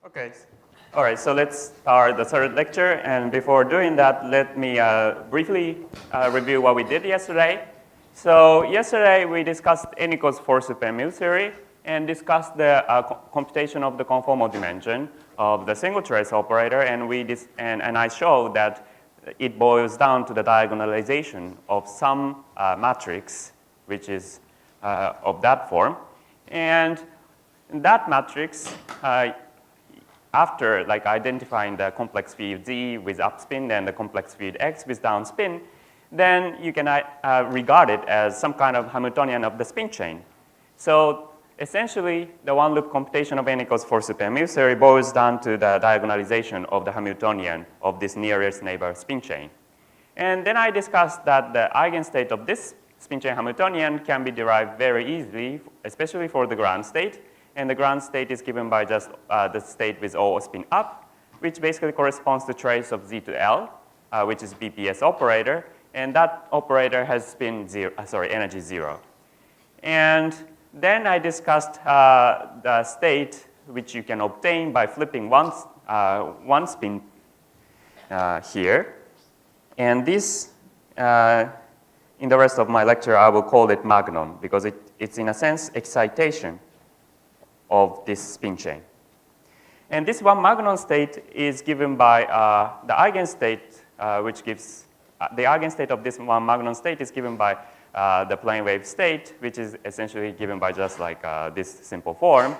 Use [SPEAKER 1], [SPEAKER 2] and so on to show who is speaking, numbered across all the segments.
[SPEAKER 1] Okay. All right, so let's start the third lecture. And before doing that, let me briefly review what we did yesterday. So yesterday, we discussed N equals 4 super mu theory and discussed the computation of the conformal dimension of the single trace operator. And I showed that it boils down to the diagonalization of some matrix, which is of that form. And that matrix, after identifying the complex field Z with upspin and the complex field X with downspin, then you can regard it as some kind of Hamiltonian of the spin chain. So essentially, the one-loop computation of N equals 4 super mu theory boils down to the diagonalization of the Hamiltonian of this nearest neighbor spin chain. And then I discussed that the eigenstate of this spin chain Hamiltonian can be derived very easily, especially for the ground state. And the ground state is given by just the state with O spin up, which basically corresponds to trace of Z to L, which is BPS operator. And that operator has spin energy 0. And then I discussed the state which you can obtain by flipping one spin here. And this, in the rest of my lecture, I will call it Magnon, because it's in a sense excitation of this spin chain. And this one Magnon state is given by the eigenstate, which gives the eigenstate of this one Magnon state is given by the plane wave state, which is essentially given by just like this simple form.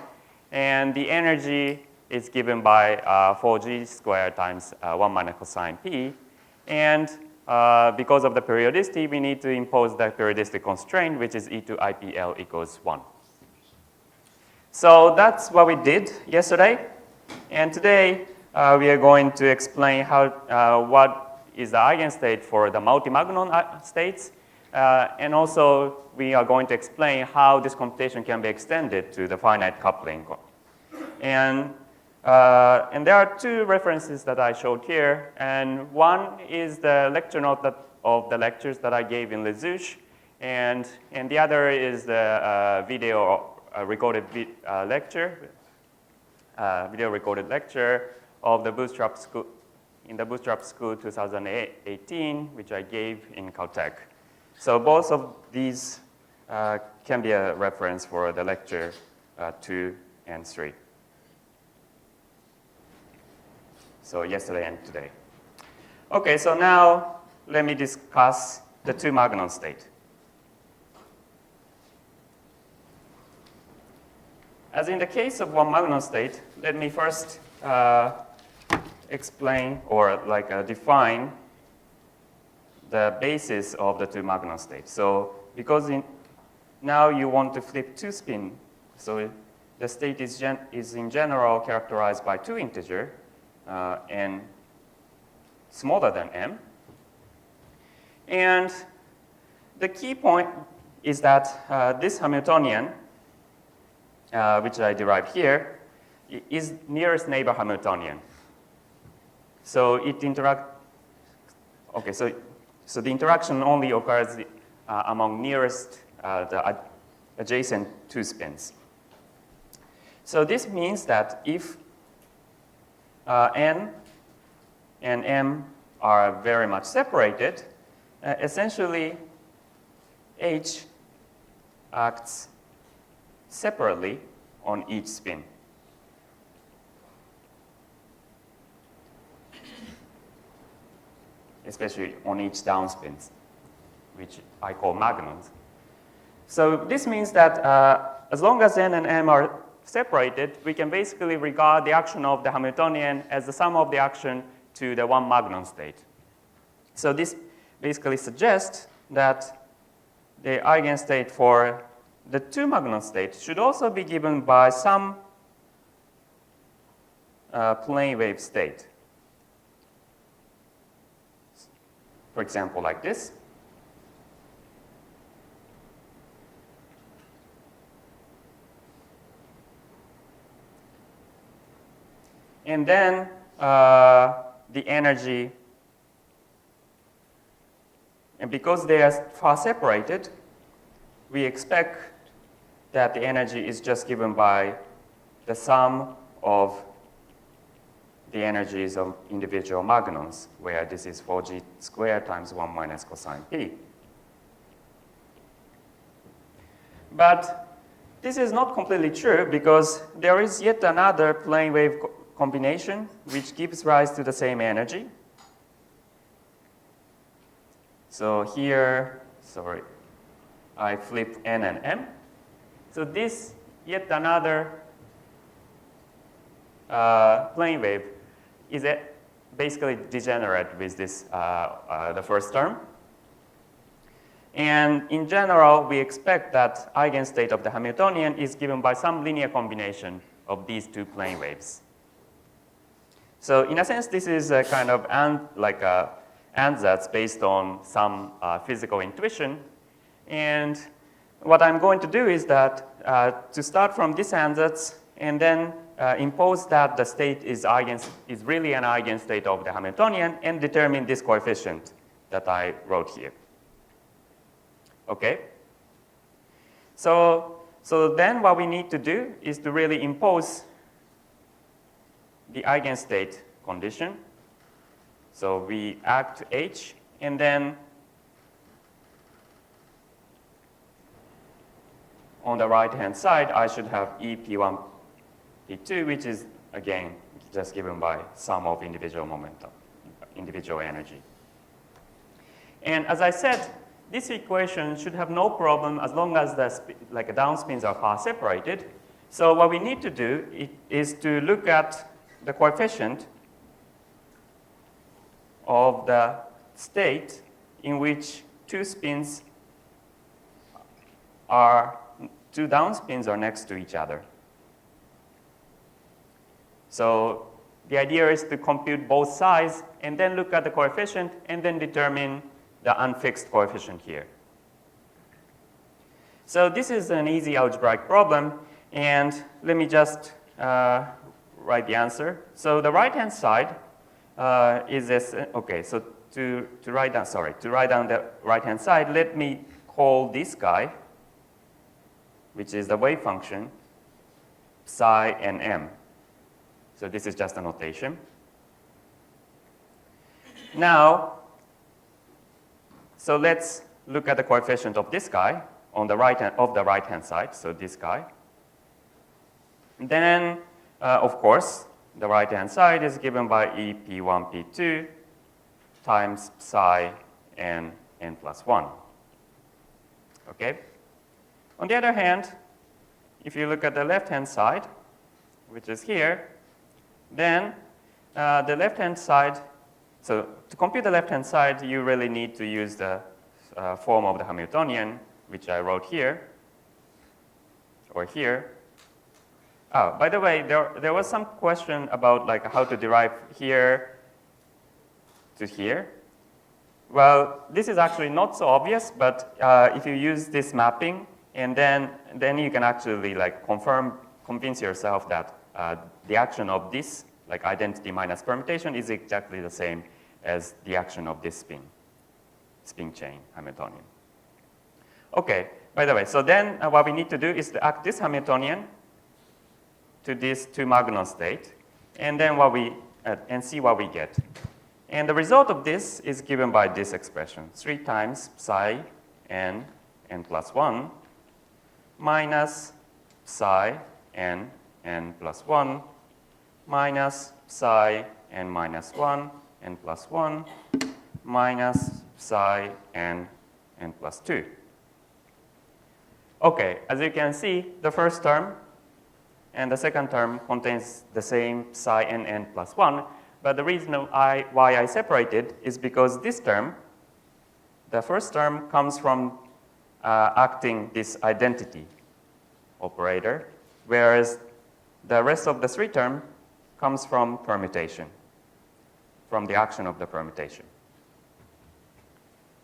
[SPEAKER 1] And the energy is given by 4g squared times 1 minus cosine p. And because of the periodicity, we need to impose the periodicity constraint, which is e to IPL equals 1. So that's what we did yesterday. And today, we are going to explain what is the eigenstate for the multi-Magnon states. And also, we are going to explain how this computation can be extended to the finite coupling. And there are two references that I showed here. And one is the lecture note of the lectures that I gave in Les. And the other is the video recorded lecture of the Bootstrap School, in the Bootstrap School 2018, which I gave in Caltech. So both of these can be a reference for the lecture 2 and 3. So yesterday and today. Okay, so now let me discuss the two Magnon state. As in the case of one Magnon state, let me first explain or define the basis of the two Magnon states. So because now you want to flip two spin, so the state is in general characterized by two integers, n smaller than m. And the key point is that this Hamiltonian, which I derive here, is nearest neighbor Hamiltonian. So it interacts. Okay, so the interaction only occurs among nearest the adjacent two spins. So this means that if n and m are very much separated, essentially h acts separately on each spin. Especially on each downspins, which I call magnons. So this means that as long as n and m are separated, we can basically regard the action of the Hamiltonian as the sum of the action to the one Magnon state. So this basically suggests that the eigenstate for the two Magnon states should also be given by some plane wave state. For example, like this. And then the energy, and because they are far separated, we expect that the energy is just given by the sum of the energies of individual magnons, where this is 4g squared times 1 minus cosine p. But this is not completely true because there is yet another plane wave combination which gives rise to the same energy. So here, sorry, I flip n and m. So this yet another plane wave is basically degenerate with this, the first term. And in general, we expect that eigenstate of the Hamiltonian is given by some linear combination of these two plane waves. So in a sense, this is a kind of ansatz based on some physical intuition. And what I'm going to do is that to start from this ansatz and then impose that the state is really an eigenstate of the Hamiltonian and determine this coefficient that I wrote here. Okay? So then what we need to do is to really impose the eigenstate condition. So we act H, and then on the right-hand side, I should have E P1, P2, which is, again, just given by sum of individual momentum, individual energy. And as I said, this equation should have no problem as long as the downspins are far separated. So what we need to do is to look at the coefficient of the state in which two downspins are next to each other. So the idea is to compute both sides and then look at the coefficient and then determine the unfixed coefficient here. So this is an easy algebraic problem, and let me just write the answer. So the right-hand side is this. Okay, so to write down the right-hand side, let me call this guy, which is the wave function, psi and m. So this is just a notation. Now, so let's look at the coefficient of this guy on the right-hand side, so this guy. Then, of course, the right-hand side is given by E P1, P2 times psi n plus 1. Okay? On the other hand, if you look at the left-hand side, which is here, then the left-hand side, so to compute the left-hand side, you really need to use the form of the Hamiltonian, which I wrote here, or here. Oh, by the way, there was some question about how to derive here to here. Well, this is actually not so obvious, but if you use this mapping, and then you can actually convince yourself that the action of this, identity minus permutation, is exactly the same as the action of this spin chain Hamiltonian. Okay, by the way, so then what we need to do is to act this Hamiltonian to these two Magnon states, and then and see what we get. And the result of this is given by this expression, 3 times psi n plus 1 minus psi n plus 1 minus psi n minus 1 n plus 1 minus psi n plus 2. Okay, as you can see, the first term and the second term contains the same psi n plus 1, but the reason why I separated is because this term, the first term, comes from acting this identity operator, whereas the rest of the 3 term comes from permutation, from the action of the permutation.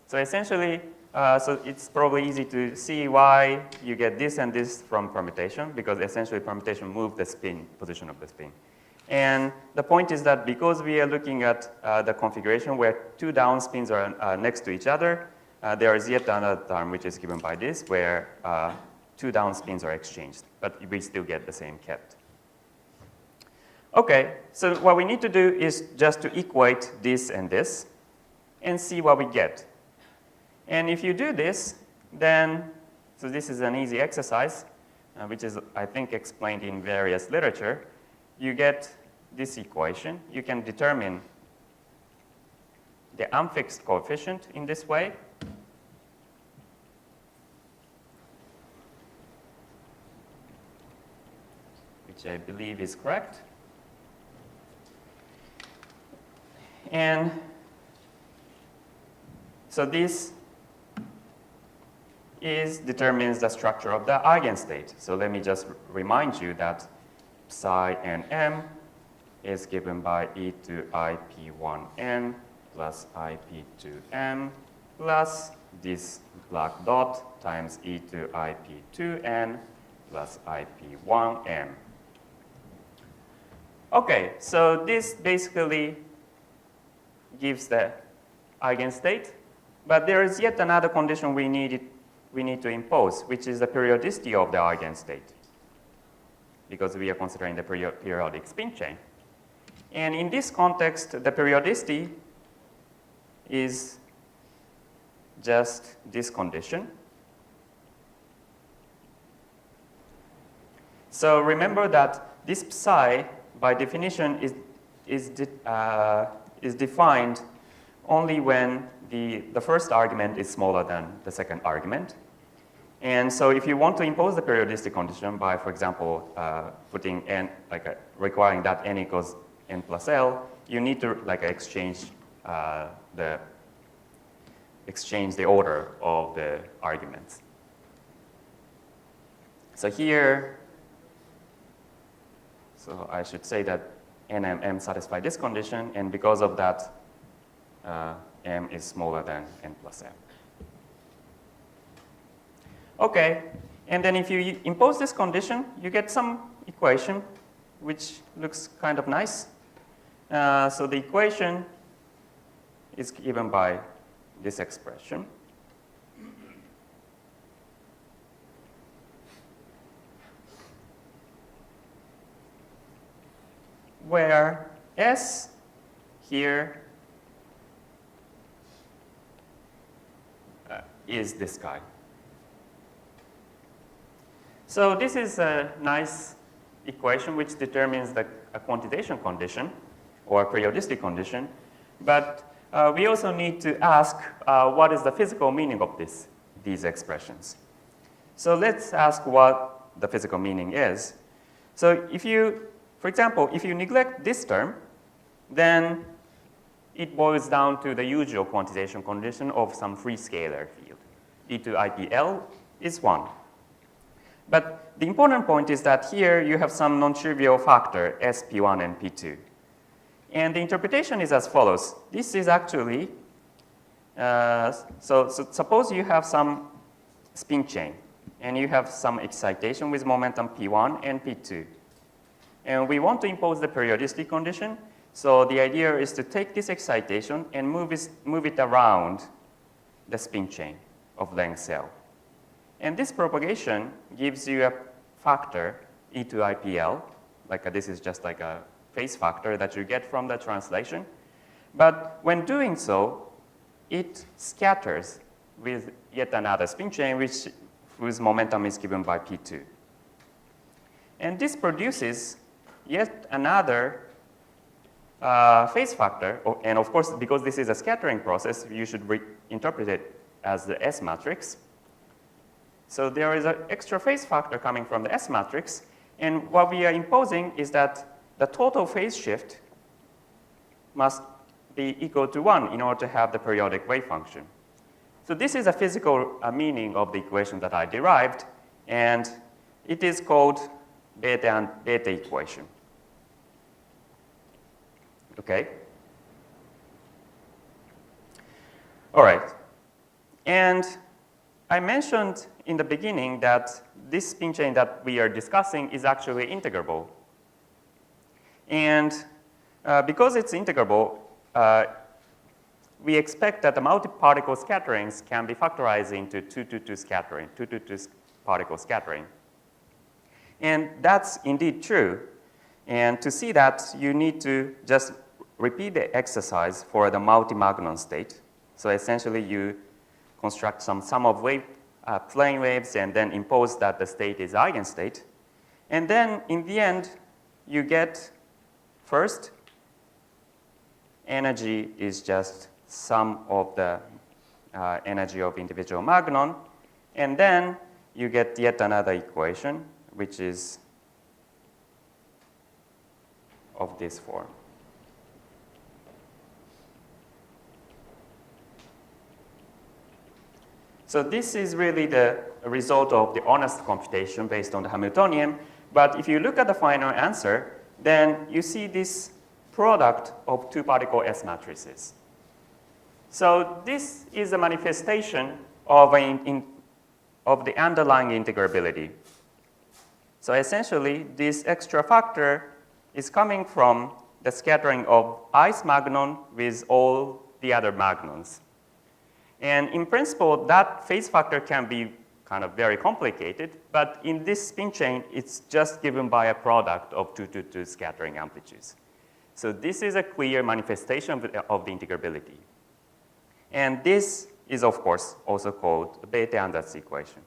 [SPEAKER 1] So essentially, so it's probably easy to see why you get this and this from permutation, because essentially permutation moves the position of the spin. And the point is that because we are looking at the configuration where 2 downspins are next to each other, there is yet another term which is given by this, where 2 downspins are exchanged, but we still get the same kept. Okay, so what we need to do is just to equate this and this and see what we get. And if you do this, then, so this is an easy exercise, which is, I think, explained in various literature. You get this equation. You can determine the unfixed coefficient in this way. Which I believe is correct. And so this determines the structure of the eigenstate. So let me just remind you that psi and m is given by e to ip1n plus ip2m plus this black dot times e to ip2n plus ip1m. Okay, so this basically gives the eigenstate, but there is yet another condition we need to impose, which is the periodicity of the eigenstate, because we are considering the periodic spin chain. And in this context, the periodicity is just this condition. So remember that this psi, by definition, is defined only when the first argument is smaller than the second argument. And so if you want to impose the periodicity condition by, for example, putting n, requiring that n equals n plus L, you need to exchange the order of the arguments. So here, so I should say that n and m satisfy this condition, and because of that, m is smaller than n plus m. Okay, and then if you impose this condition, you get some equation which looks kind of nice. So the equation is given by this expression. Where S here is this guy. So this is a nice equation which determines a quantization condition or periodicity condition, but we also need to ask what is the physical meaning of these expressions. So let's ask what the physical meaning is. So if you, for example, if you neglect this term, then it boils down to the usual quantization condition of some free scalar field. E to IPL is 1. But the important point is that here you have some non-trivial factor, S, P1, and P2. And the interpretation is as follows. This is actually, so suppose you have some spin chain, and you have some excitation with momentum P1 and P2. And we want to impose the periodicity condition. So the idea is to take this excitation and move it around the spin chain of length L. And this propagation gives you a factor, E to IPL, this is just like a phase factor that you get from the translation. But when doing so, it scatters with yet another spin chain whose momentum is given by P2. And this produces yet another phase factor, and of course, because this is a scattering process, you should interpret it as the S matrix. So there is an extra phase factor coming from the S matrix, and what we are imposing is that the total phase shift must be equal to 1 in order to have the periodic wave function. So this is a physical meaning of the equation that I derived, and it is called beta equation. Okay? All right. And I mentioned in the beginning that this spin chain that we are discussing is actually integrable. And because it's integrable, we expect that the multi-particle scatterings can be factorized into 2-2-2 scattering, 2-2-2 particle scattering. And that's indeed true. And to see that, you need to just repeat the exercise for the multi-Magnon state. So essentially, you construct some sum of plane waves and then impose that the state is eigenstate. And then in the end, you get first, energy is just sum of the energy of individual Magnon. And then you get yet another equation, which is of this form. So this is really the result of the honest computation based on the Hamiltonian. But if you look at the final answer, then you see this product of two-particle S matrices. So this is a manifestation of the underlying integrability. So essentially, this extra factor is coming from the scattering of ith Magnon with all the other Magnons. And in principle, that phase factor can be kind of very complicated, but in this spin chain, it's just given by a product of 2 scattering amplitudes. So this is a clear manifestation of the integrability. And this is, of course, also called the Bethe-Ansatz equation.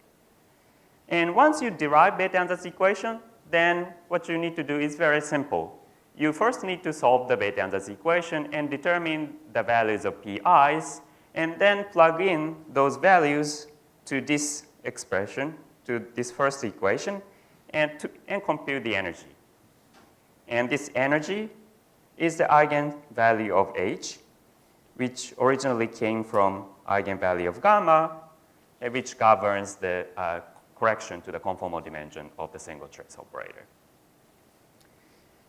[SPEAKER 1] And once you derive Bethe-Ansatz equation, then what you need to do is very simple. You first need to solve the Bethe-Ansatz equation and determine the values of pi's, and then plug in those values to this expression, to this first equation, and compute the energy. And this energy is the eigenvalue of H, which originally came from eigenvalue of gamma, which governs the correction to the conformal dimension of the single trace operator.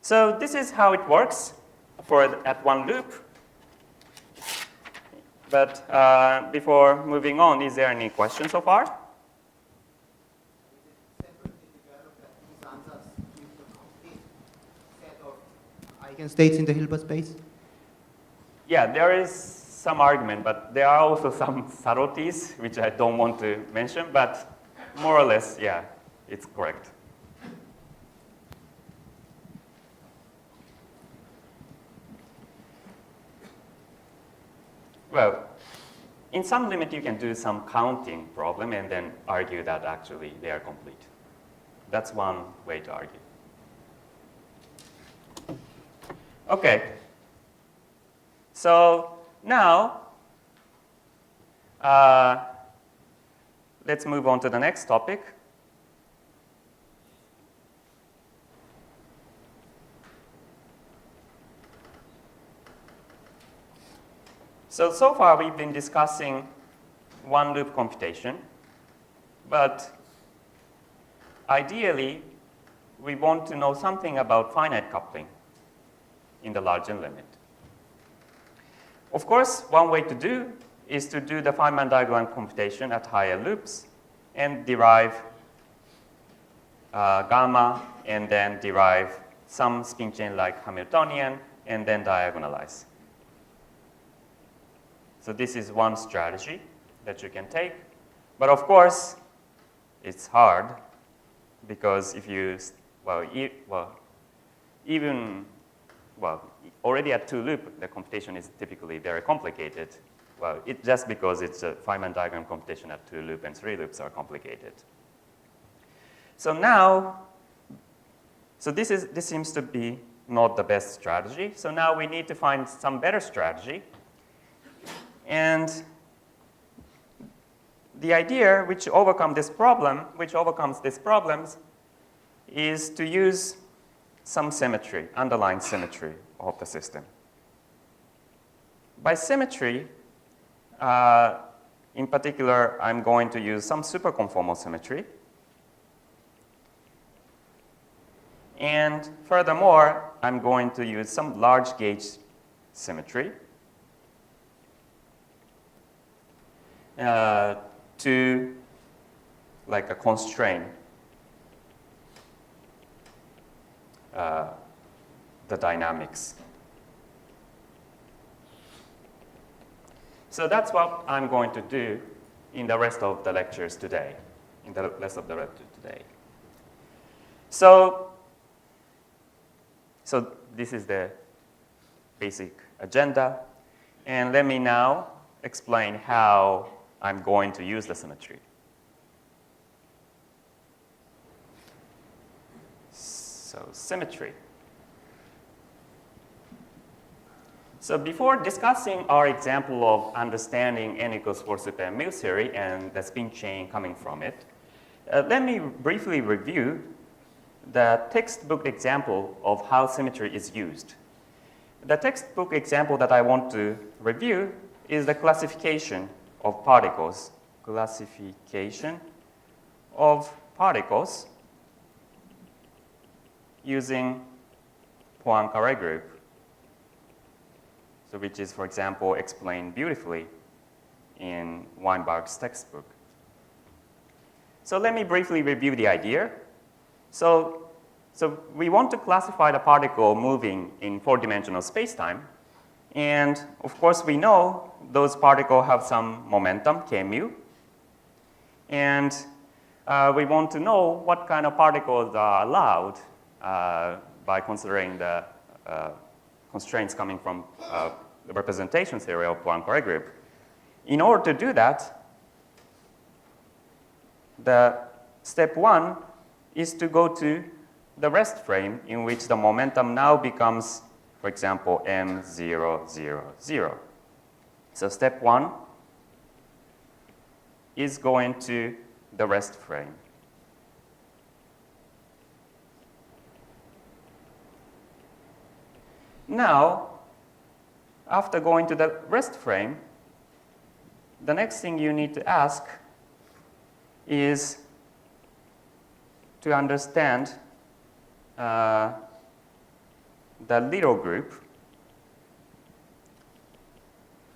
[SPEAKER 1] So this is how it works at one loop. But before moving on, is there any questions so far?
[SPEAKER 2] Eigenstates in the Hilbert space?
[SPEAKER 1] Yeah, there is some argument, but there are also some subtleties which I don't want to mention, but more or less, yeah, it's correct. Well, in some limit, you can do some counting problem and then argue that actually they are complete. That's one way to argue. Okay. So now, let's move on to the next topic. So far we've been discussing one-loop computation, but ideally, we want to know something about finite coupling in the larger limit. Of course, one way to do is to do the Feynman diagram computation at higher loops and derive gamma and then derive some spin chain like Hamiltonian and then diagonalize. So this is one strategy that you can take. But of course, it's hard because if you, already at two loop, the computation is typically very complicated. Well, just because it's a Feynman diagram computation at two loop and three loops are complicated. So now, this seems to be not the best strategy. So now we need to find some better strategy. And the idea which overcomes this problem, is to use some symmetry, underlying symmetry of the system. By symmetry, in particular, I'm going to use some superconformal symmetry. And furthermore, I'm going to use some large gauge symmetry to constrain the dynamics. So that's what I'm going to do in the rest of the lectures today, So So this is the basic agenda. And let me now explain how I'm going to use the symmetry. So symmetry. So before discussing our example of understanding n equals 4 super m mu theory and the spin chain coming from it, let me briefly review the textbook example of how symmetry is used. The textbook example that I want to review is the classification of particles. Classification of particles using Poincare group. So which is, for example, explained beautifully in Weinberg's textbook. So let me briefly review the idea. So we want to classify the particle moving in 4-dimensional spacetime. And of course, we know those particles have some momentum, k mu. And we want to know what kind of particles are allowed by considering the constraints coming from the representation theory of Poincare group. In order to do that, the step 1 is to go to the rest frame in which the momentum now becomes, for example, m0, 0, 0. So step 1 is going to the rest frame. Now, after going to the rest frame, the next thing you need to ask is to understand the little group.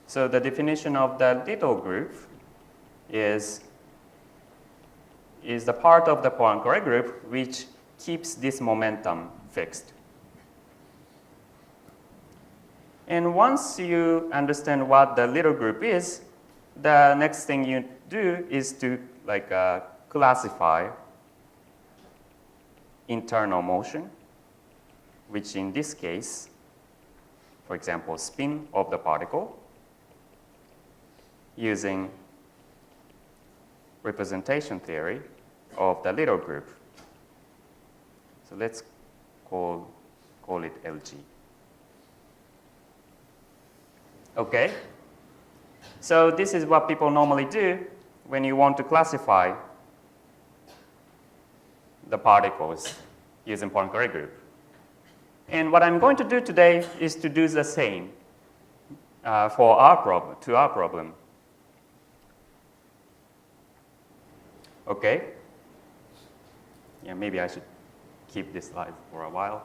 [SPEAKER 1] So the definition of the little group is the part of the Poincare group which keeps this momentum fixed. And once you understand what the little group is, the next thing you do is to classify internal motion, which in this case, for example, spin of the particle, using representation theory of the little group. So let's call it LG. Okay? So this is what people normally do when you want to classify the particles using Poincare group. And what I'm going to do today is to do the same for our problem. Okay? Yeah, maybe I should keep this slide for a while.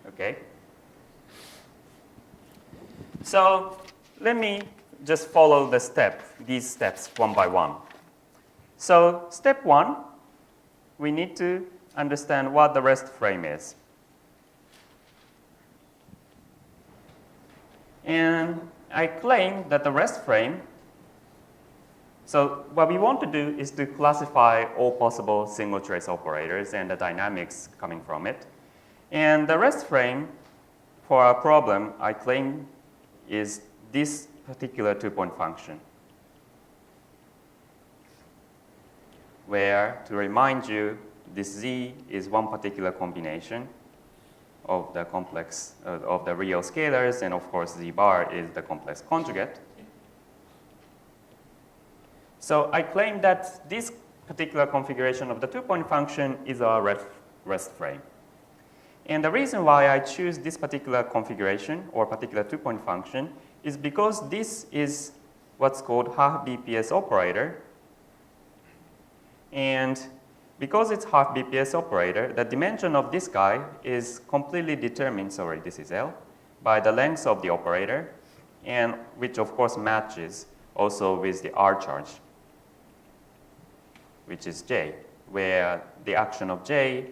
[SPEAKER 1] Okay? So let me just follow these steps one by one. So step 1, we need to understand what the rest frame is. And I claim that the rest frame, so what we want to do is to classify all possible single trace operators and the dynamics coming from it. And the rest frame for our problem, I claim, is this particular two-point function, where, to remind you, this z is one particular combination of the complex of the real scalars, and of course z bar is the complex conjugate. So I claim that this particular configuration of the two-point function is our rest frame. And the reason why I choose this particular configuration or particular two-point function is because this is what's called half BPS operator. And because it's half BPS operator, the dimension of this guy is completely determined, sorry, this is L, by the length of the operator, and which of course matches also with the R charge, which is J, where the action of J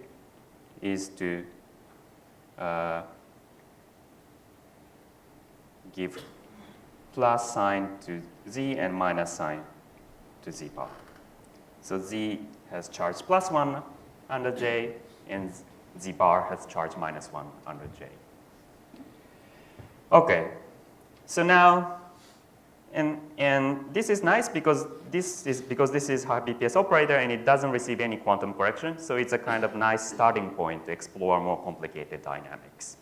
[SPEAKER 1] is to give plus sign to Z and minus sign to Z bar. So Z has charge +1 under J, and Z bar has charge -1 under J. Okay, so now, and this is nice because this is a BPS operator and it doesn't receive any quantum correction, so it's a kind of nice starting point to explore more complicated dynamics.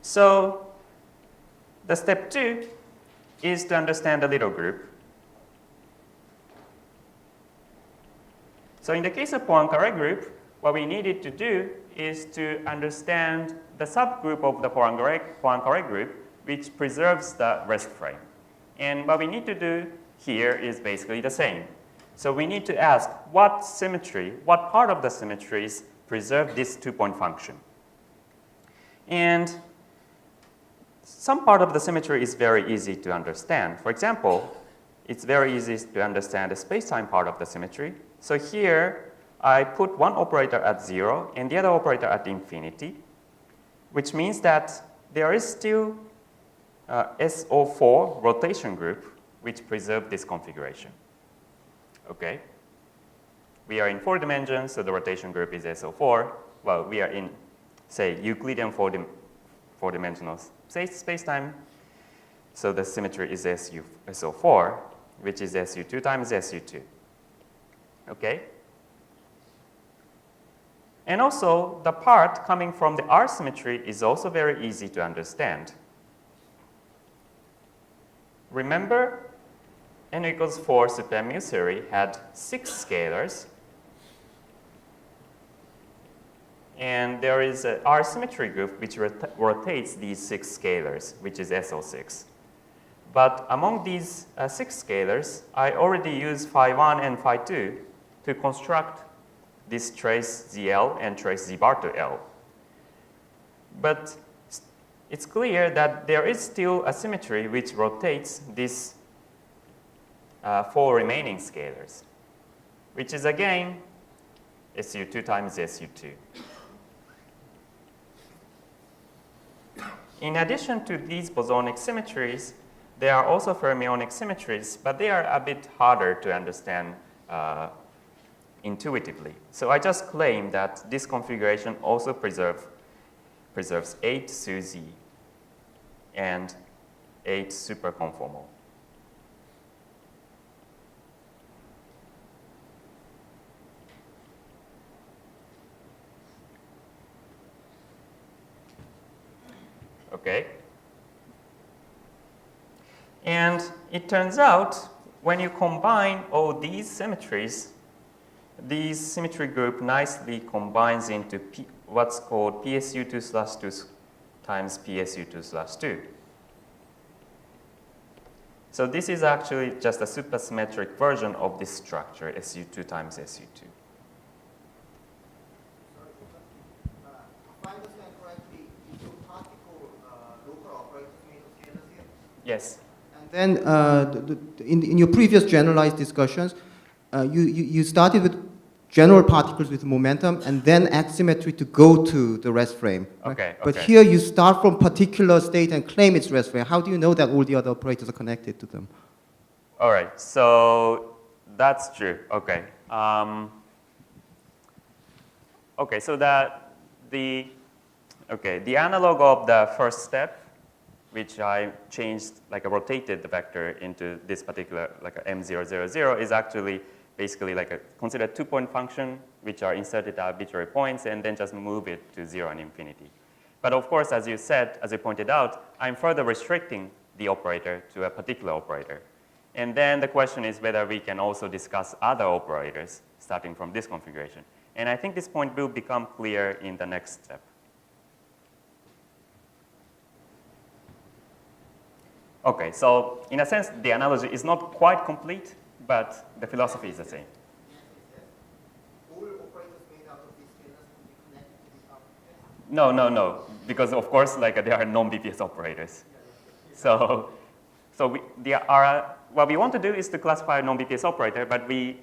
[SPEAKER 1] So the step 2 is to understand the little group. So in the case of Poincare group, what we needed to do is to understand the subgroup of the Poincare group which preserves the rest frame. And what we need to do here is basically the same. So we need to ask what symmetry, what part of the symmetries preserve this two-point function. And some part of the symmetry is very easy to understand. For example, it's very easy to understand the space-time part of the symmetry. So here, I put one operator at 0 and the other operator at infinity, which means that there is still SO4 rotation group which preserve this configuration. Okay? We are in 4 dimensions, so the rotation group is SO4. Well, we are in, say, Euclidean 4-dimensional space-time, so the symmetry is SO4, which is SU2 times SU2. Okay? And also, the part coming from the R symmetry is also very easy to understand. Remember, n equals 4 supermu theory had 6 scalars. And there is an R symmetry group which rotates these 6 scalars, which is SO6. But among these 6 scalars, I already use phi1 and phi2 to construct this trace ZL and trace Z bar to L. But it's clear that there is still a symmetry which rotates these 4 remaining scalars, which is again SU2 times SU2. In addition to these bosonic symmetries, there are also fermionic symmetries, but they are a bit harder to understand intuitively. So I just claim that this configuration also preserves 8 SU-Z and 8 superconformal. Okay? And it turns out when you combine all these symmetries, this symmetry group nicely combines into what's called PSU2/2 times PSU2/2. So this is actually just a supersymmetric version of this structure, SU2 times SU2.
[SPEAKER 2] If I understand correctly, is your particle local operators made of scalars here?
[SPEAKER 1] Yes.
[SPEAKER 2] And then in your previous generalized discussions, you started with general particles with momentum and then add symmetry to go to the rest frame. Right?
[SPEAKER 1] Okay,
[SPEAKER 2] But here you start from particular state and claim its rest frame. How do you know that all the other operators are connected to them?
[SPEAKER 1] All right, so that's true. Okay. Okay, so the analog of the first step, which I changed, like I rotated the vector into this particular, like a M000, is actually basically like a considered two-point function, which are inserted at arbitrary points, and then just move it to 0 and infinity. But of course, as you said, as you pointed out, I'm further restricting the operator to a particular operator. And then the question is whether we can also discuss other operators starting from this configuration. And I think this point will become clear in the next step. Okay, so in a sense, the analogy is not quite complete, but the philosophy is the same.
[SPEAKER 2] All operators made out of these scalars can be connected to these operators?
[SPEAKER 1] No, because of course, like there are non-BPS operators. So what we want to do is to classify a non-BPS operator, but we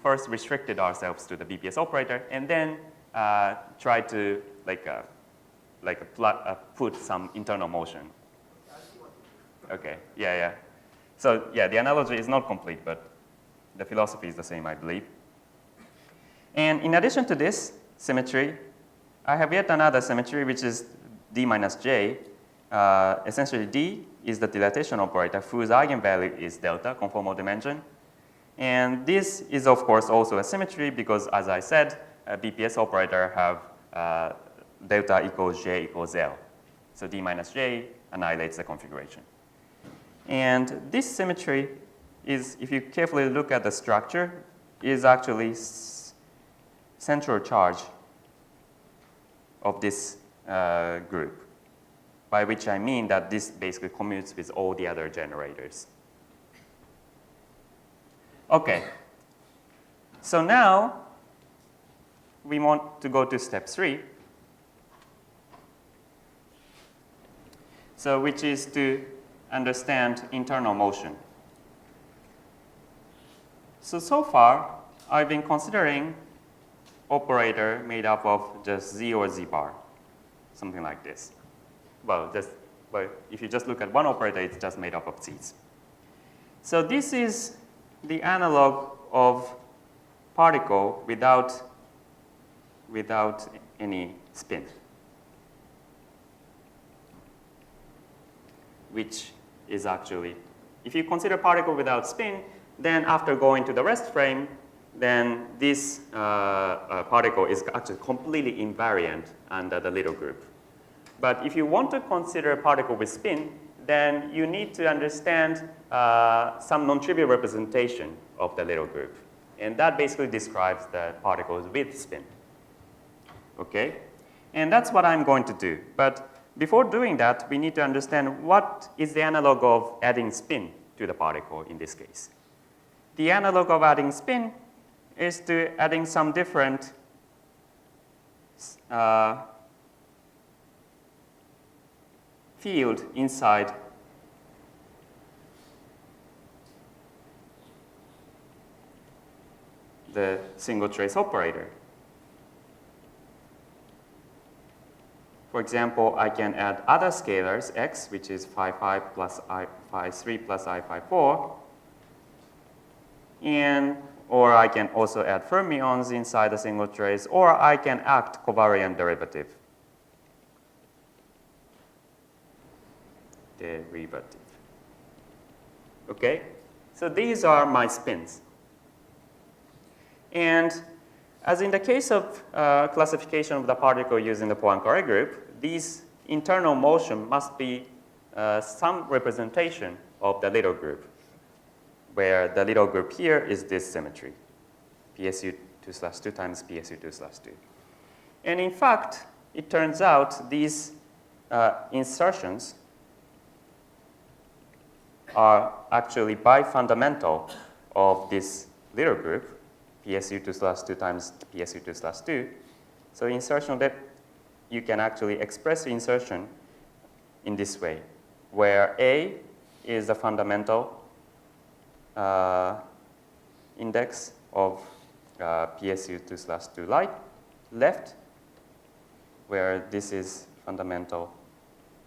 [SPEAKER 1] first restricted ourselves to the BPS operator, and then try to put some internal motion. Okay, yeah. So yeah, the analogy is not complete, but the philosophy is the same, I believe. And in addition to this symmetry, I have yet another symmetry, which is d minus j. Essentially, d is the dilatation operator whose eigenvalue is delta, conformal dimension. And this is, of course, also a symmetry because, as I said, a BPS operator have delta equals j equals L. So d minus j annihilates the configuration. And this symmetry is, if you carefully look at the structure, is actually central charge of this group, by which I mean that this basically commutes with all the other generators. Okay, so now we want to go to step 3, so which is to understand internal motion. So far, I've been considering operator made up of just z or z bar, something like this. Well, if you just look at one operator, it's just made up of z's. So this is the analog of particle without any spin, which is actually, if you consider particle without spin, then after going to the rest frame, then this particle is actually completely invariant under the little group. But if you want to consider a particle with spin, then you need to understand some non-trivial representation of the little group. And that basically describes the particles with spin. Okay? And that's what I'm going to do. But before doing that, we need to understand what is the analog of adding spin to the particle in this case. The analog of adding spin is to adding some different field inside the single trace operator. For example, I can add other scalars, x, which is phi 5 plus I phi 3 plus I phi 4, or I can also add fermions inside the single trace, or I can act covariant derivative. Okay? So these are my spins. And as in the case of classification of the particle using the Poincare group, these internal motion must be some representation of the little group, where the little group here is this symmetry, PSU2/2 times PSU2/2. And in fact, it turns out these insertions are actually bifundamental of this little group, PSU2/2 times PSU2/2. So insertion that you can actually express insertion in this way, where A is the fundamental index of PSU2/2 left, where this is fundamental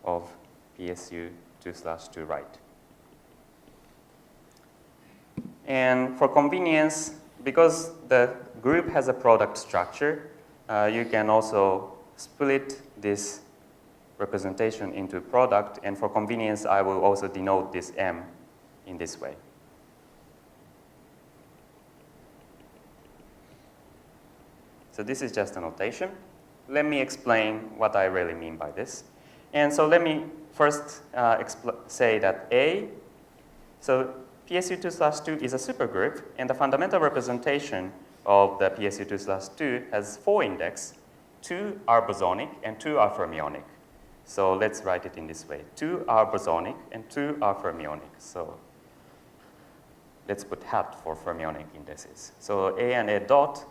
[SPEAKER 1] of PSU2/2 right. And for convenience, because the group has a product structure, you can also split this representation into product. And for convenience, I will also denote this M in this way. So this is just a notation. Let me explain what I really mean by this. And so let me first say that A, so PSU2/2 is a supergroup, and the fundamental representation of the PSU2/2 has 4 indexes. 2 are bosonic and 2 are fermionic. So let's write it in this way. 2 are bosonic and 2 are fermionic. So let's put hat for fermionic indices. So A and A dot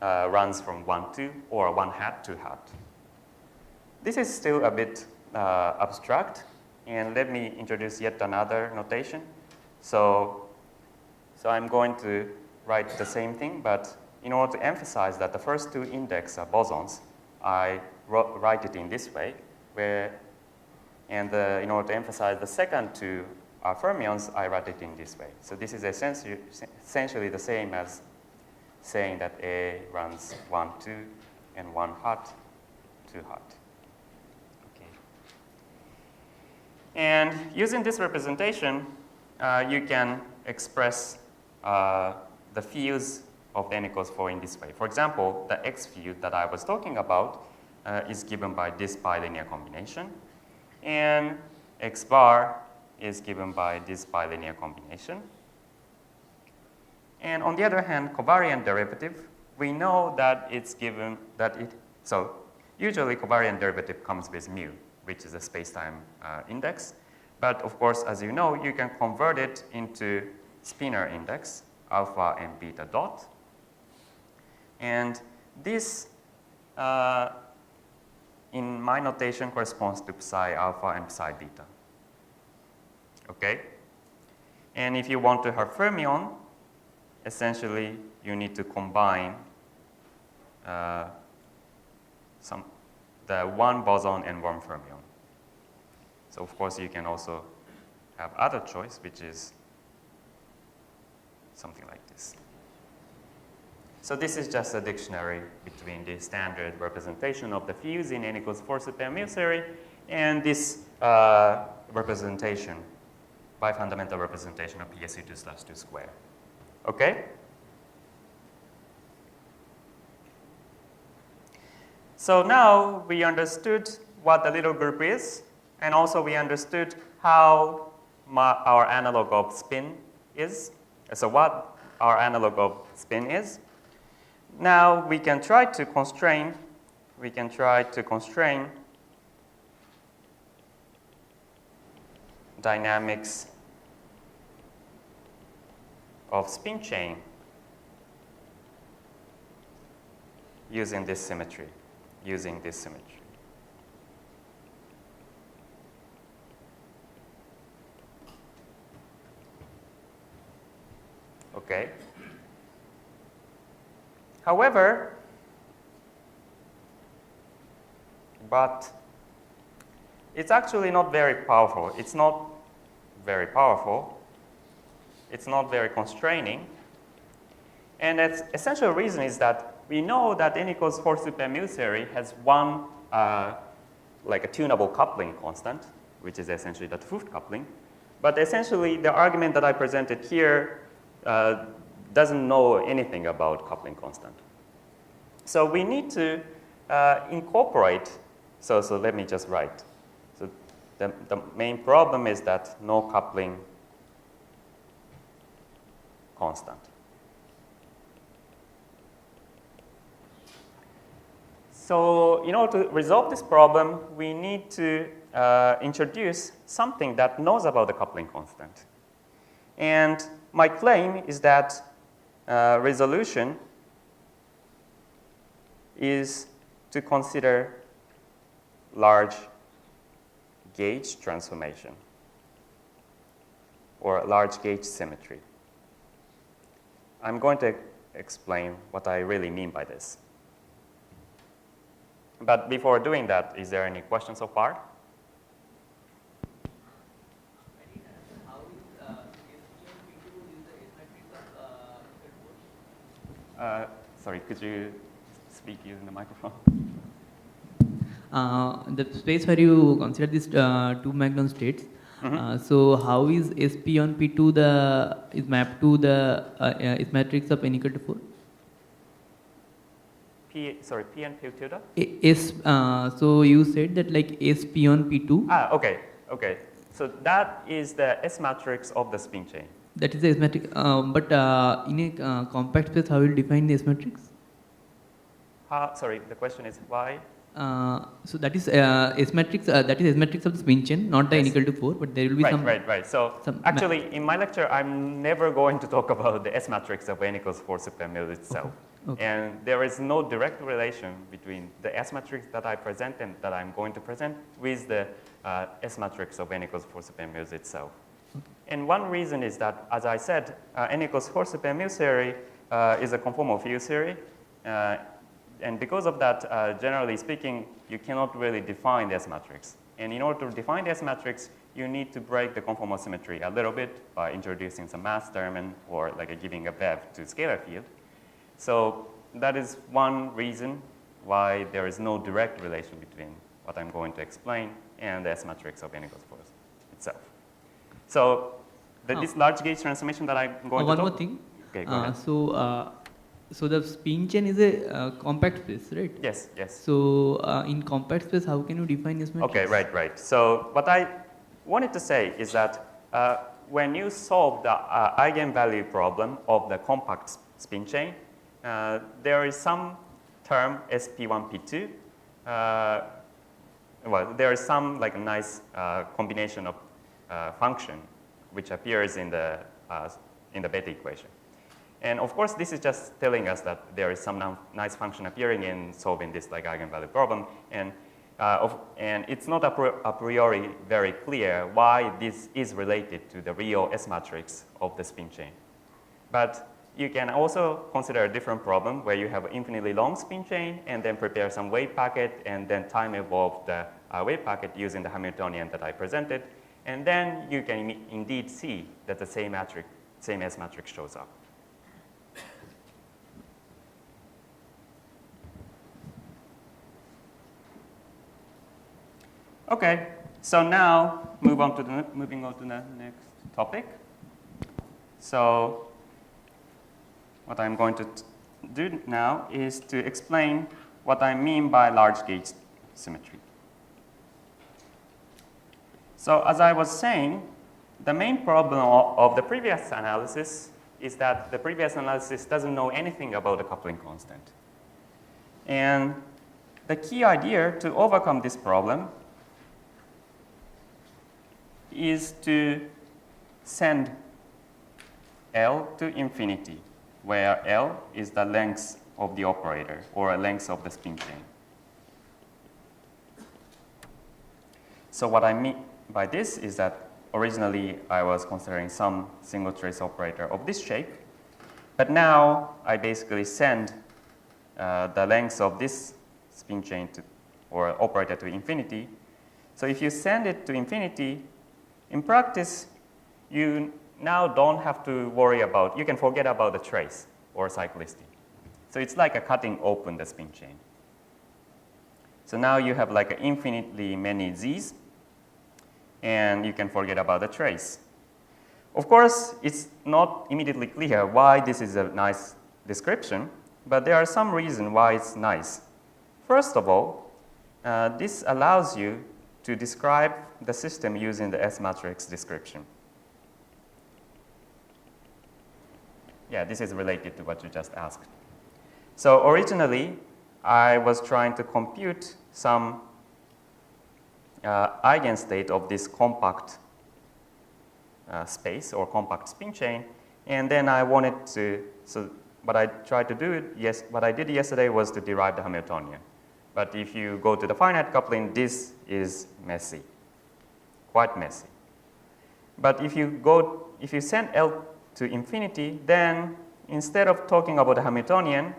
[SPEAKER 1] runs from 1, 2, or 1 hat, 2 hat. This is still a bit abstract, and let me introduce yet another notation. So I'm going to write the same thing, but in order to emphasize that the first 2 indexes are bosons, I write it in this way, in order to emphasize the second 2 are fermions, I write it in this way. So this is essentially the same as saying that A runs 1, 2, and 1 hot, 2 hot. Okay. And using this representation, you can express the fields of the n equals 4 in this way. For example, the x field that I was talking about is given by this bilinear combination, and x bar is given by this bilinear combination. And on the other hand, covariant derivative, we know that it's given that it, so usually covariant derivative comes with mu, which is a space-time index. But of course, as you know, you can convert it into spinor index, alpha and beta dot. And this, in my notation, corresponds to psi alpha and psi beta. Okay? And if you want to have fermion, essentially you need to combine the one boson and one fermion. So of course you can also have other choice, which is something like this. So this is just a dictionary between the standard representation of the fields in n equals 4 super mu theory and this representation, bifundamental representation of PSU2/2 square. Okay? So now we understood what the little group is, and also we understood how our analog of spin is. So what our analog of spin is. Now we can try to constrain, dynamics of spin chain using this symmetry, Okay. However, but it's actually not very powerful. It's not very powerful. It's not very constraining. And the essential reason is that we know that n equals 4 super mu theory has one, like a tunable coupling constant, which is essentially the 't Hooft coupling. But essentially, the argument that I presented here doesn't know anything about coupling constant. So we need to incorporate, so let me just write. So the main problem is that no coupling constant. So in order to resolve this problem, we need to introduce something that knows about the coupling constant. And my claim is that resolution is to consider large gauge transformation or large gauge symmetry. I'm going to explain what I really mean by this. But before doing that, is there any questions so far? Sorry, could you speak using the microphone?
[SPEAKER 3] The space where you consider these two Magnon states, so how is SP on P2 is mapped to the is matrix of n equal to 4?
[SPEAKER 1] P and P tilde?
[SPEAKER 3] So you said that like SP on P2.
[SPEAKER 1] Okay. So that is the S matrix of the spin chain.
[SPEAKER 3] That is the S matrix, but in a compact space, how will you define the S matrix?
[SPEAKER 1] Sorry, the question is why?
[SPEAKER 3] So that is S matrix. That is S matrix of the spin chain, not the n equal to 4, but there will be some.
[SPEAKER 1] Right. So actually, in my lecture, I'm never going to talk about the S matrix of n equals 4 super mu itself.
[SPEAKER 3] Okay.
[SPEAKER 1] And there is no direct relation between the S matrix that I present and that I'm going to present with the S matrix of n equals 4 super mu itself.
[SPEAKER 3] Okay.
[SPEAKER 1] And one reason is that, as I said, n equals 4 super mu theory is a conformal field theory. And because of that, generally speaking, you cannot really define the S matrix. And in order to define the S matrix, you need to break the conformal symmetry a little bit by introducing some mass term or like giving a bev to scalar field. So that is one reason why there is no direct relation between what I'm going to explain and the S matrix of n equals 4 itself. So this large gauge transformation that I'm going to
[SPEAKER 3] one
[SPEAKER 1] talk.
[SPEAKER 3] more thing.
[SPEAKER 1] Okay, go ahead.
[SPEAKER 3] So the spin chain is a compact space, right?
[SPEAKER 1] Yes, yes.
[SPEAKER 3] So in compact space, how can you define S matrix?
[SPEAKER 1] Okay, right. So what I wanted to say is that when you solve the eigenvalue problem of the compact spin chain, there is some term SP1P2. Well, there is some like a nice combination of function which appears in the beta equation. And of course, this is just telling us that there is some nice function appearing in solving this like eigenvalue problem, and it's not a priori very clear why this is related to the real S matrix of the spin chain. But you can also consider a different problem where you have an infinitely long spin chain and then prepare some wave packet and then time evolve the wave packet using the Hamiltonian that I presented, and then you can indeed see that the same S matrix shows up. Okay, so now moving on to the next topic. So what I'm going to do now is to explain what I mean by large gauge symmetry. So as I was saying, the main problem of the previous analysis is that the previous analysis doesn't know anything about the coupling constant. And the key idea to overcome this problem is to send L to infinity, where L is the length of the operator or a length of the spin chain. So what I mean by this is that originally I was considering some single trace operator of this shape, but now I basically send the length of this spin chain or operator to infinity. So if you send it to infinity, in practice, you now don't have to worry about, you can forget about the trace or cyclicity. So it's like a cutting open the spin chain. So now you have like infinitely many z's, and you can forget about the trace. Of course, it's not immediately clear why this is a nice description, but there are some reasons why it's nice. First of all, this allows you to describe the system using the S matrix description. Yeah, this is related to what you just asked. So originally, I was trying to compute some eigenstate of this compact space or compact spin chain, and then I wanted to, so what I tried to do, what I did yesterday was to derive the Hamiltonian. But if you go to the finite coupling, this is messy, quite messy. But if you send L to infinity, then instead of talking about the Hamiltonian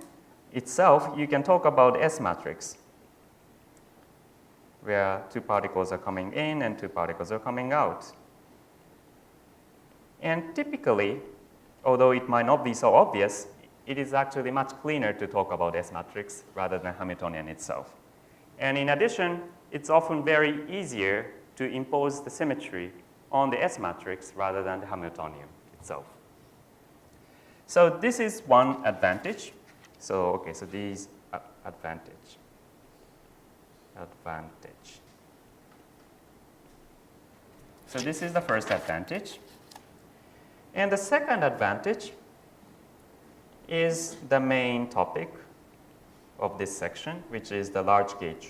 [SPEAKER 1] itself, you can talk about S matrix, where two particles are coming in and two particles are coming out. And typically, although it might not be so obvious, it is actually much cleaner to talk about S matrix rather than Hamiltonian itself. And in addition, it's often very easier to impose the symmetry on the S matrix rather than the Hamiltonian itself. So this is one advantage. So, okay, so these advantage. So this is the first advantage. And the second advantage is the main topic of this section, which is the large gauge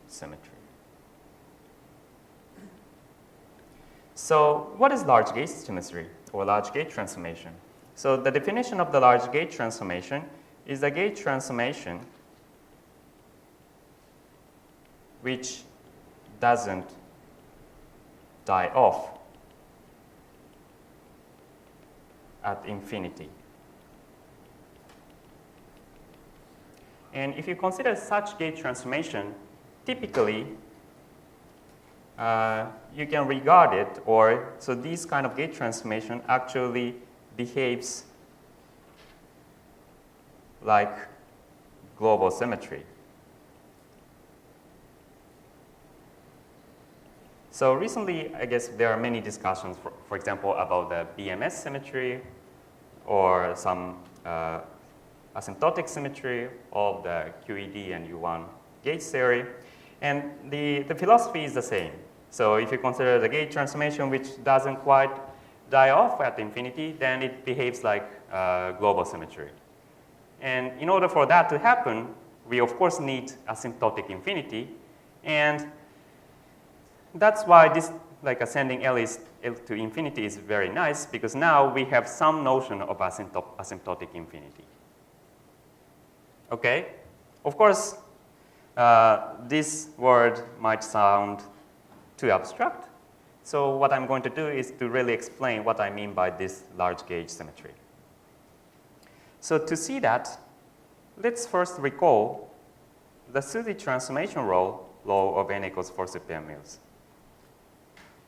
[SPEAKER 1] symmetry. So what is large gauge symmetry or large gauge transformation? So the definition of the large gauge transformation is a gauge transformation which doesn't die off at infinity. And if you consider such gauge transformation, typically you can regard it, or so this kind of gauge transformation actually behaves like global symmetry. So recently, I guess there are many discussions, for example, about the BMS symmetry or some asymptotic symmetry of the QED and U1 gauge theory. And the philosophy is the same. So if you consider the gauge transformation which doesn't quite die off at infinity, then it behaves like global symmetry. And in order for that to happen, we of course need asymptotic infinity. And that's why this like ascending L to infinity is very nice, because now we have some notion of asymptotic infinity. Okay? Of course, this word might sound too abstract. So what I'm going to do is to really explain what I mean by this large gauge symmetry. So to see that, let's first recall the Susy transformation law of n equals 4 supermules.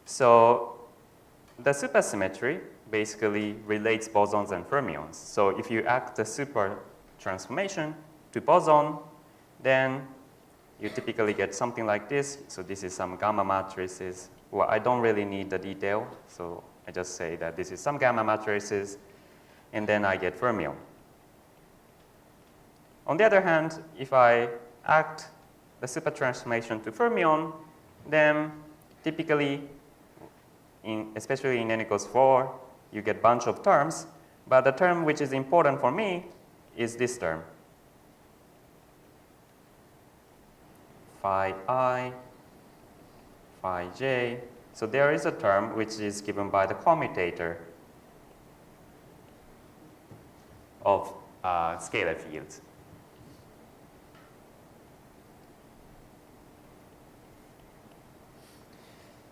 [SPEAKER 1] So the supersymmetry basically relates bosons and fermions. So if you act the super transformation to boson, then you typically get something like this. So this is some gamma matrices. Well, I don't really need the detail, so I just say that this is some gamma matrices, and then I get fermion. On the other hand, if I act the super transformation to fermion, then typically, especially in n equals 4, you get a bunch of terms, but the term which is important for me is this term, phi I, phi j. So there is a term which is given by the commutator of scalar fields.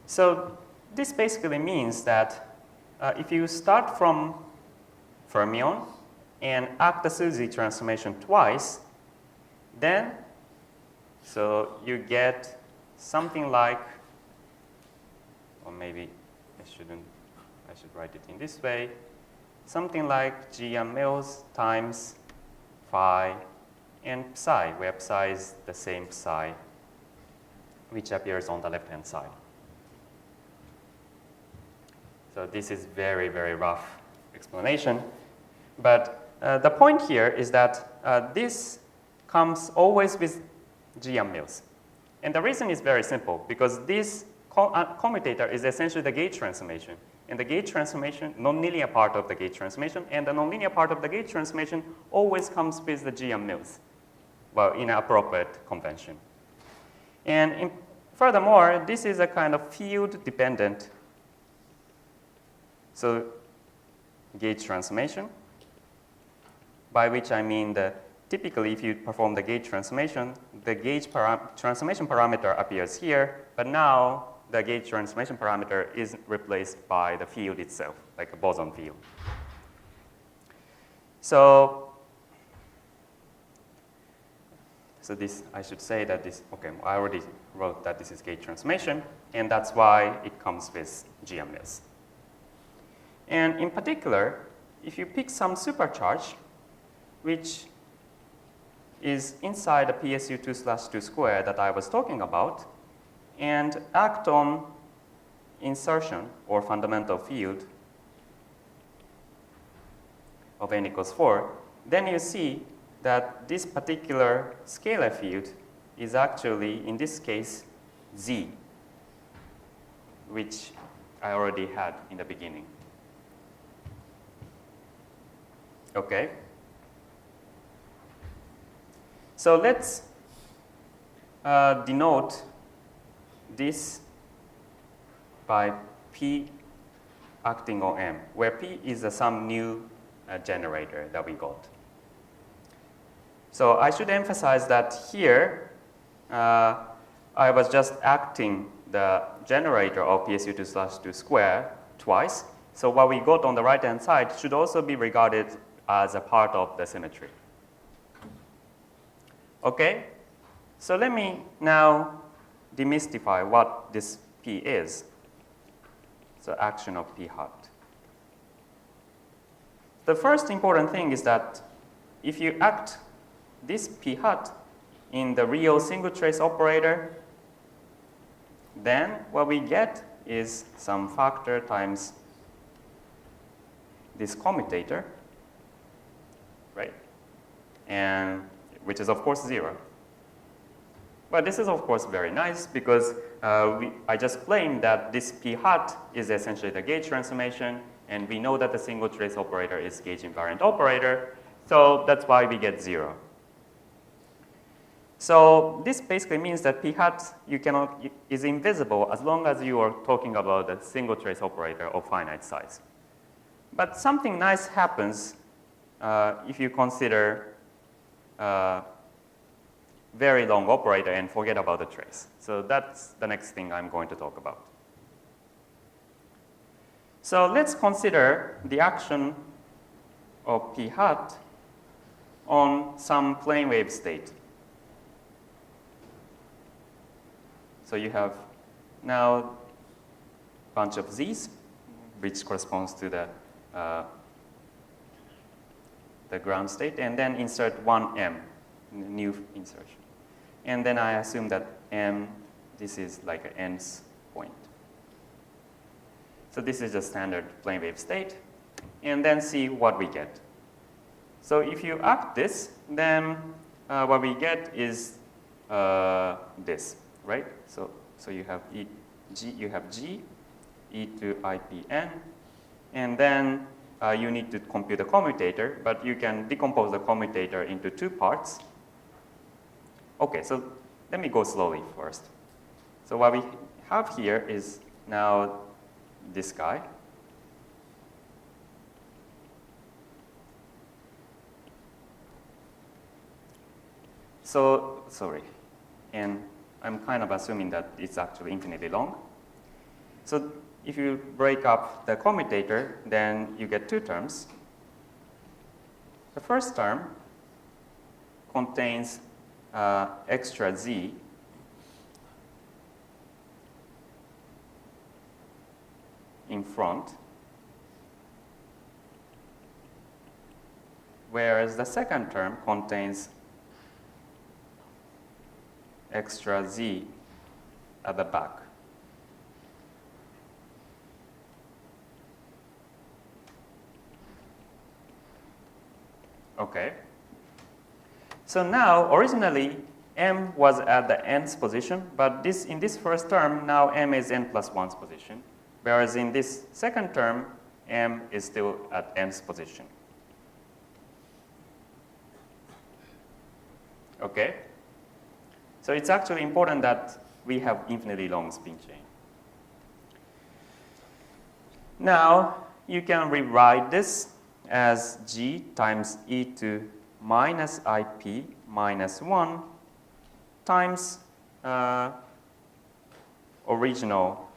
[SPEAKER 1] So this basically means that if you start from fermion and act the Susy transformation twice, then so you get something like, or maybe I should write it in this way, something like GM mils times phi and psi, where psi is the same psi which appears on the left-hand side. So this is very, very rough explanation. But the point here is that this comes always with GM mils. And the reason is very simple, because this commutator is essentially the gauge transformation. And the gauge transformation, nonlinear part of the gauge transformation, and the nonlinear part of the gauge transformation always comes with the GM mils, well, in an appropriate convention. And furthermore, this is a kind of field-dependent, so gauge transformation, by which I mean that typically if you perform the gauge transformation, the gauge transformation parameter appears here, but now the gauge transformation parameter is replaced by the field itself, like a boson field. So this, I should say that this, okay, I already wrote that this is gauge transformation, and that's why it comes with GM mils. And in particular, if you pick some supercharge, which is inside the PSU2/2 square that I was talking about, and act on insertion or fundamental field of n equals 4, then you see that this particular scalar field is actually, in this case, Z, which I already had in the beginning. Okay? So let's denote this by P acting on M, where P is some new generator that we got. So I should emphasize that here, I was just acting the generator of PSU2/2 square twice. So what we got on the right-hand side should also be regarded as a part of the symmetry. Okay? So let me now demystify what this P is. So action of P hat. The first important thing is that if you act this p hat in the real single trace operator, then what we get is some factor times this commutator, right? And which is of course 0. But this is of course very nice because I just claimed that this p hat is essentially the gauge transformation, and we know that the single trace operator is gauge invariant operator, so that's why we get 0. So this basically means that p hat is invisible as long as you are talking about a single trace operator of finite size. But something nice happens if you consider very long operator and forget about the trace. So that's the next thing I'm going to talk about. So let's consider the action of p hat on some plane wave state. So you have now a bunch of z's, which corresponds to the ground state, and then insert one m, new insertion. And then I assume that m, this is like an nth point. So this is a standard plane wave state, and then see what we get. So if you act this, then what we get is this, right? So you have g, e to ipn, and then you need to compute the commutator, but you can decompose the commutator into two parts. Okay, so let me go slowly first. So what we have here is now this guy. So, sorry, and I'm kind of assuming that it's actually infinitely long. So if you break up the commutator, then you get two terms. The first term contains extra z in front, whereas the second term contains extra z at the back. Okay. So now, originally, m was at the nth position, but in this first term, now m is n plus 1's position, whereas in this second term, m is still at nth position. Okay? So it's actually important that we have infinitely long spin chain. Now, you can rewrite this as g times e to minus ip minus 1 times original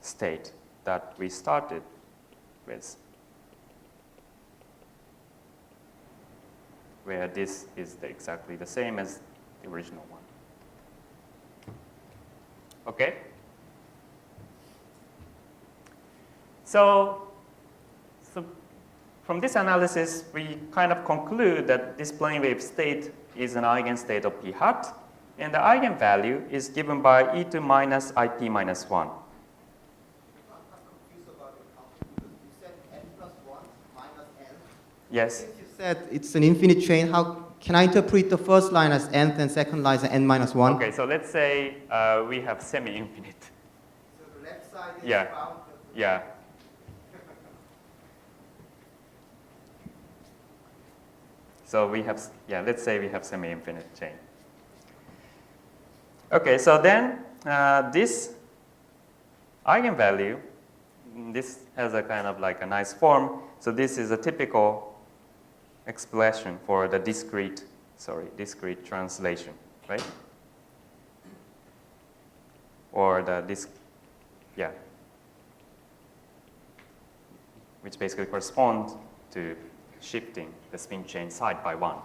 [SPEAKER 1] state that we started with, where this is exactly the same as the original one. Okay? So from this analysis, we kind of conclude that this plane wave state is an eigenstate of p hat, and the eigenvalue is given by e to minus ip minus 1.
[SPEAKER 2] I'm confused about your comment because you said n plus 1 minus n.
[SPEAKER 1] Yes.
[SPEAKER 2] Since you said it's an infinite chain, how can I interpret the first line as nth and second line as n minus 1?
[SPEAKER 1] Okay, so let's say we have semi-infinite.
[SPEAKER 2] So the left side is
[SPEAKER 1] Yeah.
[SPEAKER 2] bound.
[SPEAKER 1] Yeah. So we have, let's say we have semi-infinite chain. Okay, so then this eigenvalue, this has a kind of like a nice form. So this is a typical expression for the discrete translation, right? Or which basically corresponds to shifting the spin chain side by one.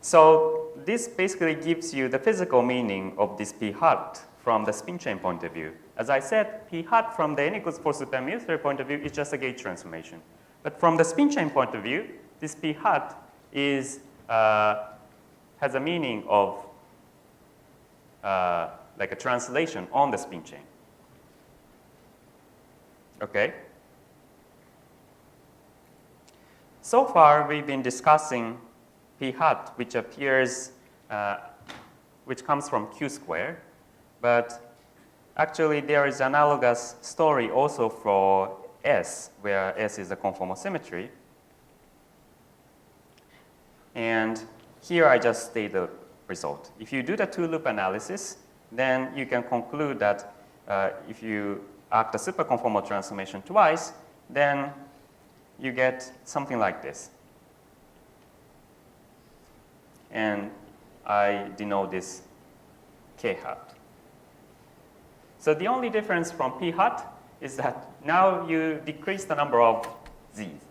[SPEAKER 1] So this basically gives you the physical meaning of this p hat from the spin chain point of view. As I said, P hat from the n equals 4 supermu theory point of view is just a gauge transformation. But from the spin chain point of view, this P hat is, has a meaning of like a translation on the spin chain. Okay? So far, we've been discussing P hat, which appears, which comes from Q square. But actually, there is analogous story also for S, where S is a conformal symmetry. And here I just state the result. If you do the two-loop analysis, then you can conclude that if you act a superconformal transformation twice, then you get something like this. And I denote this K hat. So the only difference from P hat is that now you decrease the number of z's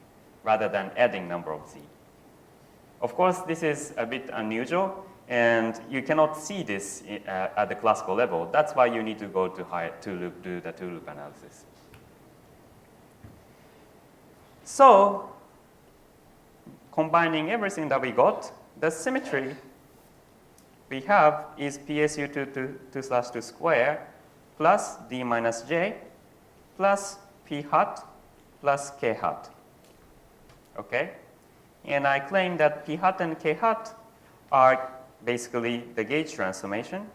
[SPEAKER 1] rather than adding number of z. Of course, this is a bit unusual, and you cannot see this at the classical level. That's why you need to go to two-loop, do the two-loop analysis. So, combining everything that we got, the symmetry we have is PSU 2/2 square plus d minus j plus p hat plus k hat. Okay? And I claim that p hat and k hat are basically the gauge transformation.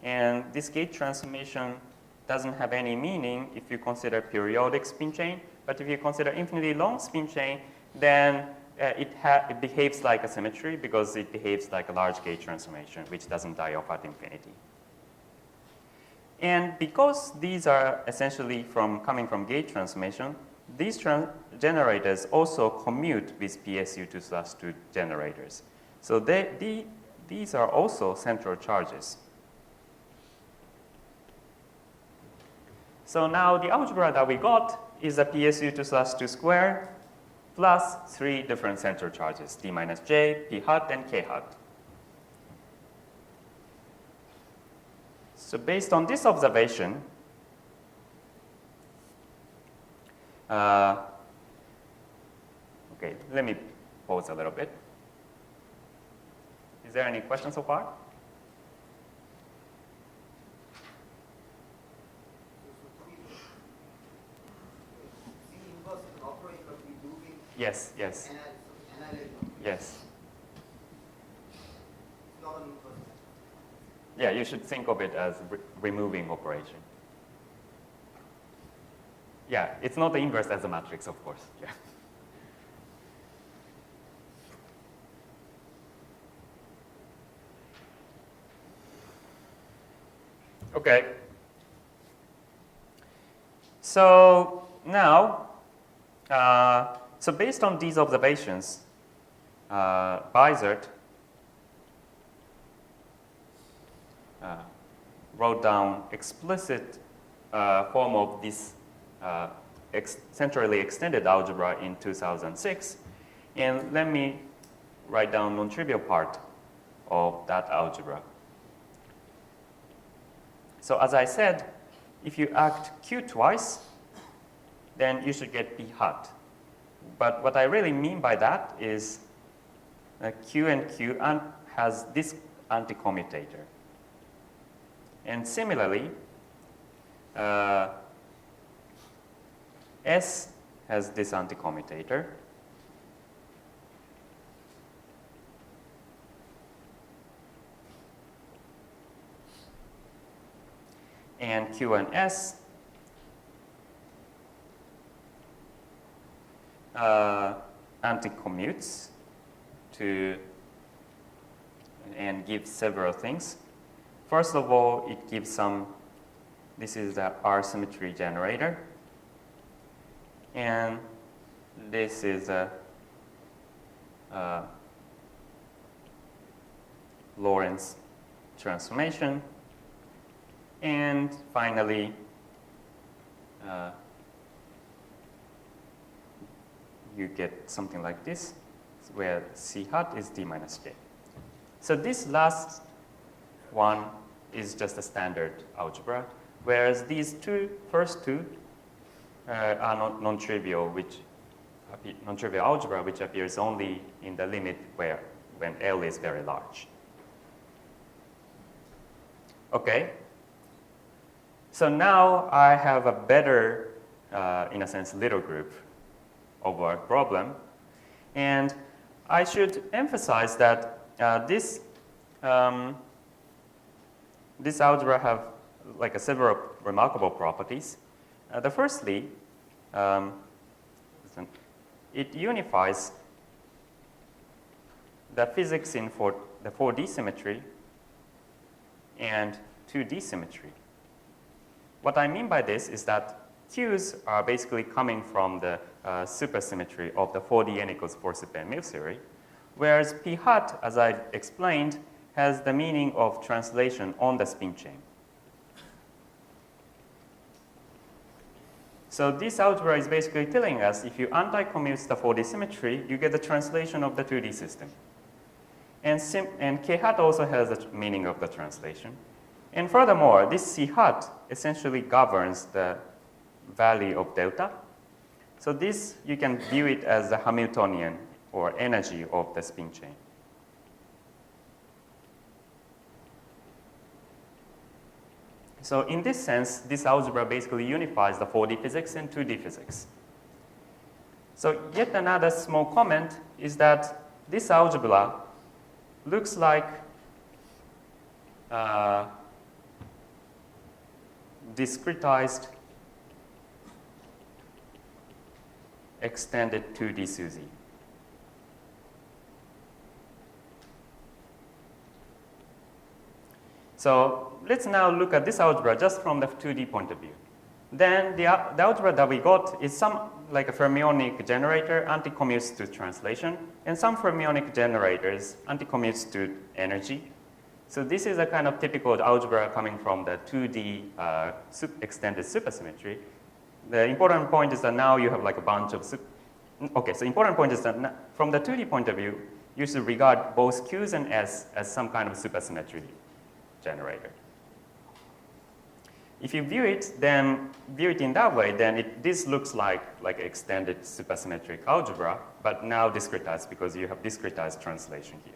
[SPEAKER 1] And this gauge transformation doesn't have any meaning if you consider periodic spin chain. But if you consider infinitely long spin chain, then it behaves like a symmetry because it behaves like a large gauge transformation, which doesn't die off at infinity. And because these are essentially coming from gauge transformation, these generators also commute with PSU 2/2 generators. So these are also central charges. So now the algebra that we got is a PSU 2/2 square plus 3 different central charges, d minus j, p hat, and k hat. So based on this observation, okay, let me pause a little bit. Is there any questions so far? Yes, yes. Yes. Yeah, you should think of it as removing operation. Yeah, it's not the inverse as a matrix, of course. Yeah. Okay. So now, so based on these observations, Bizert wrote down explicit form of this centrally extended algebra in 2006. And let me write down non-trivial part of that algebra. So as I said, if you act Q twice, then you should get P hat. But what I really mean by that is Q and Q has this anticommutator. And similarly, S has this anticommutator. And Q and S anticommutes to and gives several things. First of all, it gives this is the R symmetry generator. And this is a Lorentz transformation. And finally, you get something like this, where C hat is D minus J. So this last one is just a standard algebra, whereas these first two are non-trivial, non-trivial algebra, which appears only in the limit when L is very large. Okay. So now I have a better, in a sense, little group of our problem. And I should emphasize that this algebra have like several remarkable properties. Firstly, it unifies the physics in the 4D symmetry and 2D symmetry. What I mean by this is that Q's are basically coming from the supersymmetry of the 4D n equals 4 super n mu theory, whereas p hat, as I explained, has the meaning of translation on the spin chain. So this algebra is basically telling us if you anti-commute the 4D symmetry, you get the translation of the 2D system. And k hat also has the meaning of the translation. And furthermore, this c hat essentially governs the value of delta. So this, you can view it as the Hamiltonian or energy of the spin chain. So in this sense, this algebra basically unifies the 4D physics and 2D physics. So yet another small comment is that this algebra looks like discretized extended 2D SUSY. So let's now look at this algebra just from the 2D point of view. Then the algebra that we got is some like a fermionic generator anti-commutes to translation, and some fermionic generators anti-commutes to energy. So this is a kind of typical algebra coming from the 2D extended supersymmetry. The important point is that now you have like a bunch of okay, so important point is that from the 2D point of view, you should regard both Q's and S as some kind of supersymmetry generator. If you view it in that way, then this looks like extended supersymmetric algebra, but now discretized because you have discretized translation here.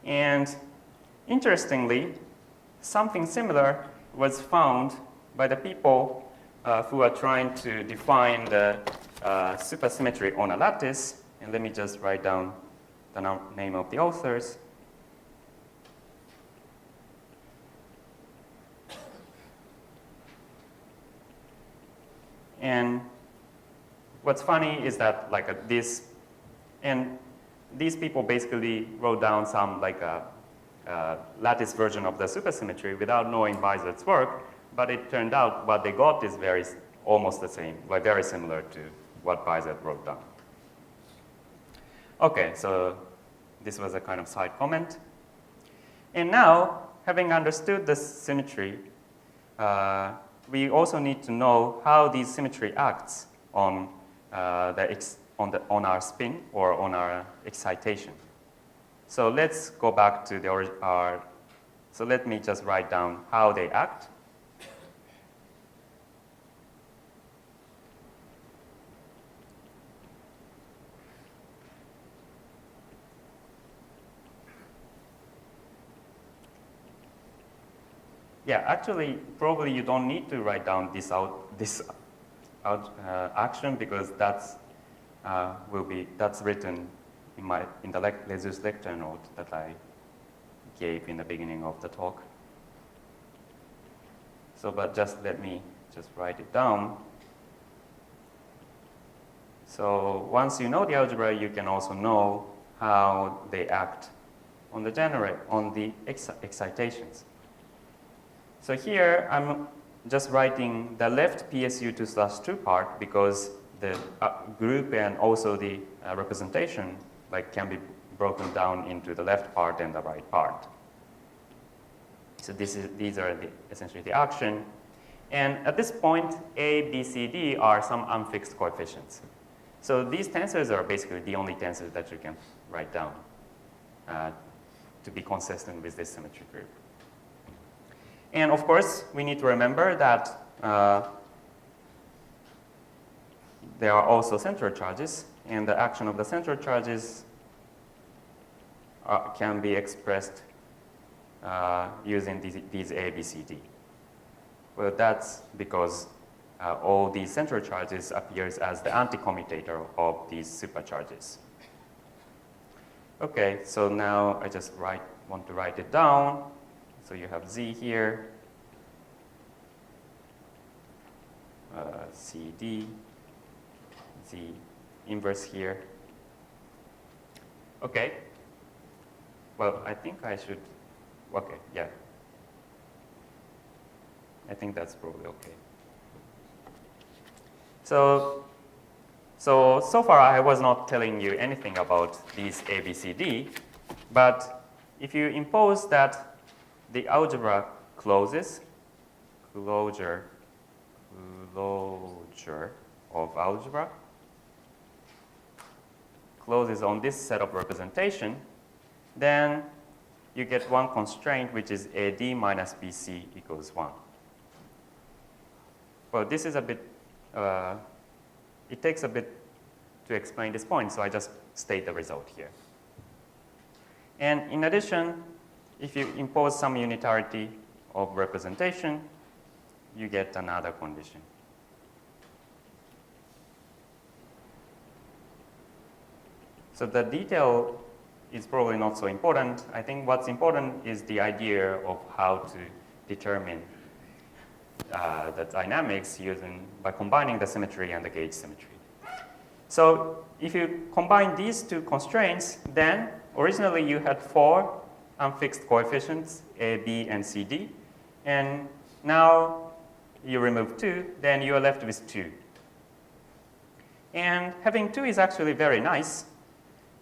[SPEAKER 1] And interestingly, something similar was found by the people who are trying to define the supersymmetry on a lattice. And let me just write down the name of the authors. And what's funny is that these people basically wrote down some lattice version of the supersymmetry without knowing Weissert's work, but it turned out what they got is almost the same, very similar to what Weissert wrote down. Okay, so this was a kind of side comment. And now, having understood the symmetry, we also need to know how this symmetry acts on our spin or on our excitation. So let's go back to so let me just write down how they act. Yeah, actually, probably you don't need to write down this action because that's written in the Lesueur's lecture note that I gave in the beginning of the talk. So, but let me write it down. So once you know the algebra, you can also know how they act on the excitations. So here, I'm just writing the left PSU2/2 part because the group and also the representation can be broken down into the left part and the right part. So these are essentially the action. And at this point, A, B, C, D are some unfixed coefficients. So these tensors are basically the only tensors that you can write down to be consistent with this symmetry group. And of course, we need to remember that there are also central charges, and the action of the central charges can be expressed using these A, B, C, D. Well, that's because all these central charges appears as the anti-commutator of these supercharges. Okay, so now I just want to write it down. So you have Z here, CD, Z inverse here. Okay. Well, I think I should, okay, yeah. I think that's probably okay. So far I was not telling you anything about these A, B, C, D, but if you impose that the algebra closure of algebra closes on this set of representation, then you get one constraint, which is AD minus BC equals 1. Well, this is a bit, it takes a bit to explain this point, so I just state the result here. And in addition, if you impose some unitarity of representation, you get another condition. So the detail is probably not so important. I think what's important is the idea of how to determine the dynamics by combining the symmetry and the gauge symmetry. So if you combine these two constraints, then originally you had 4 unfixed coefficients, A, B, and C, D. And now you remove 2, then you are left with 2. And having 2 is actually very nice,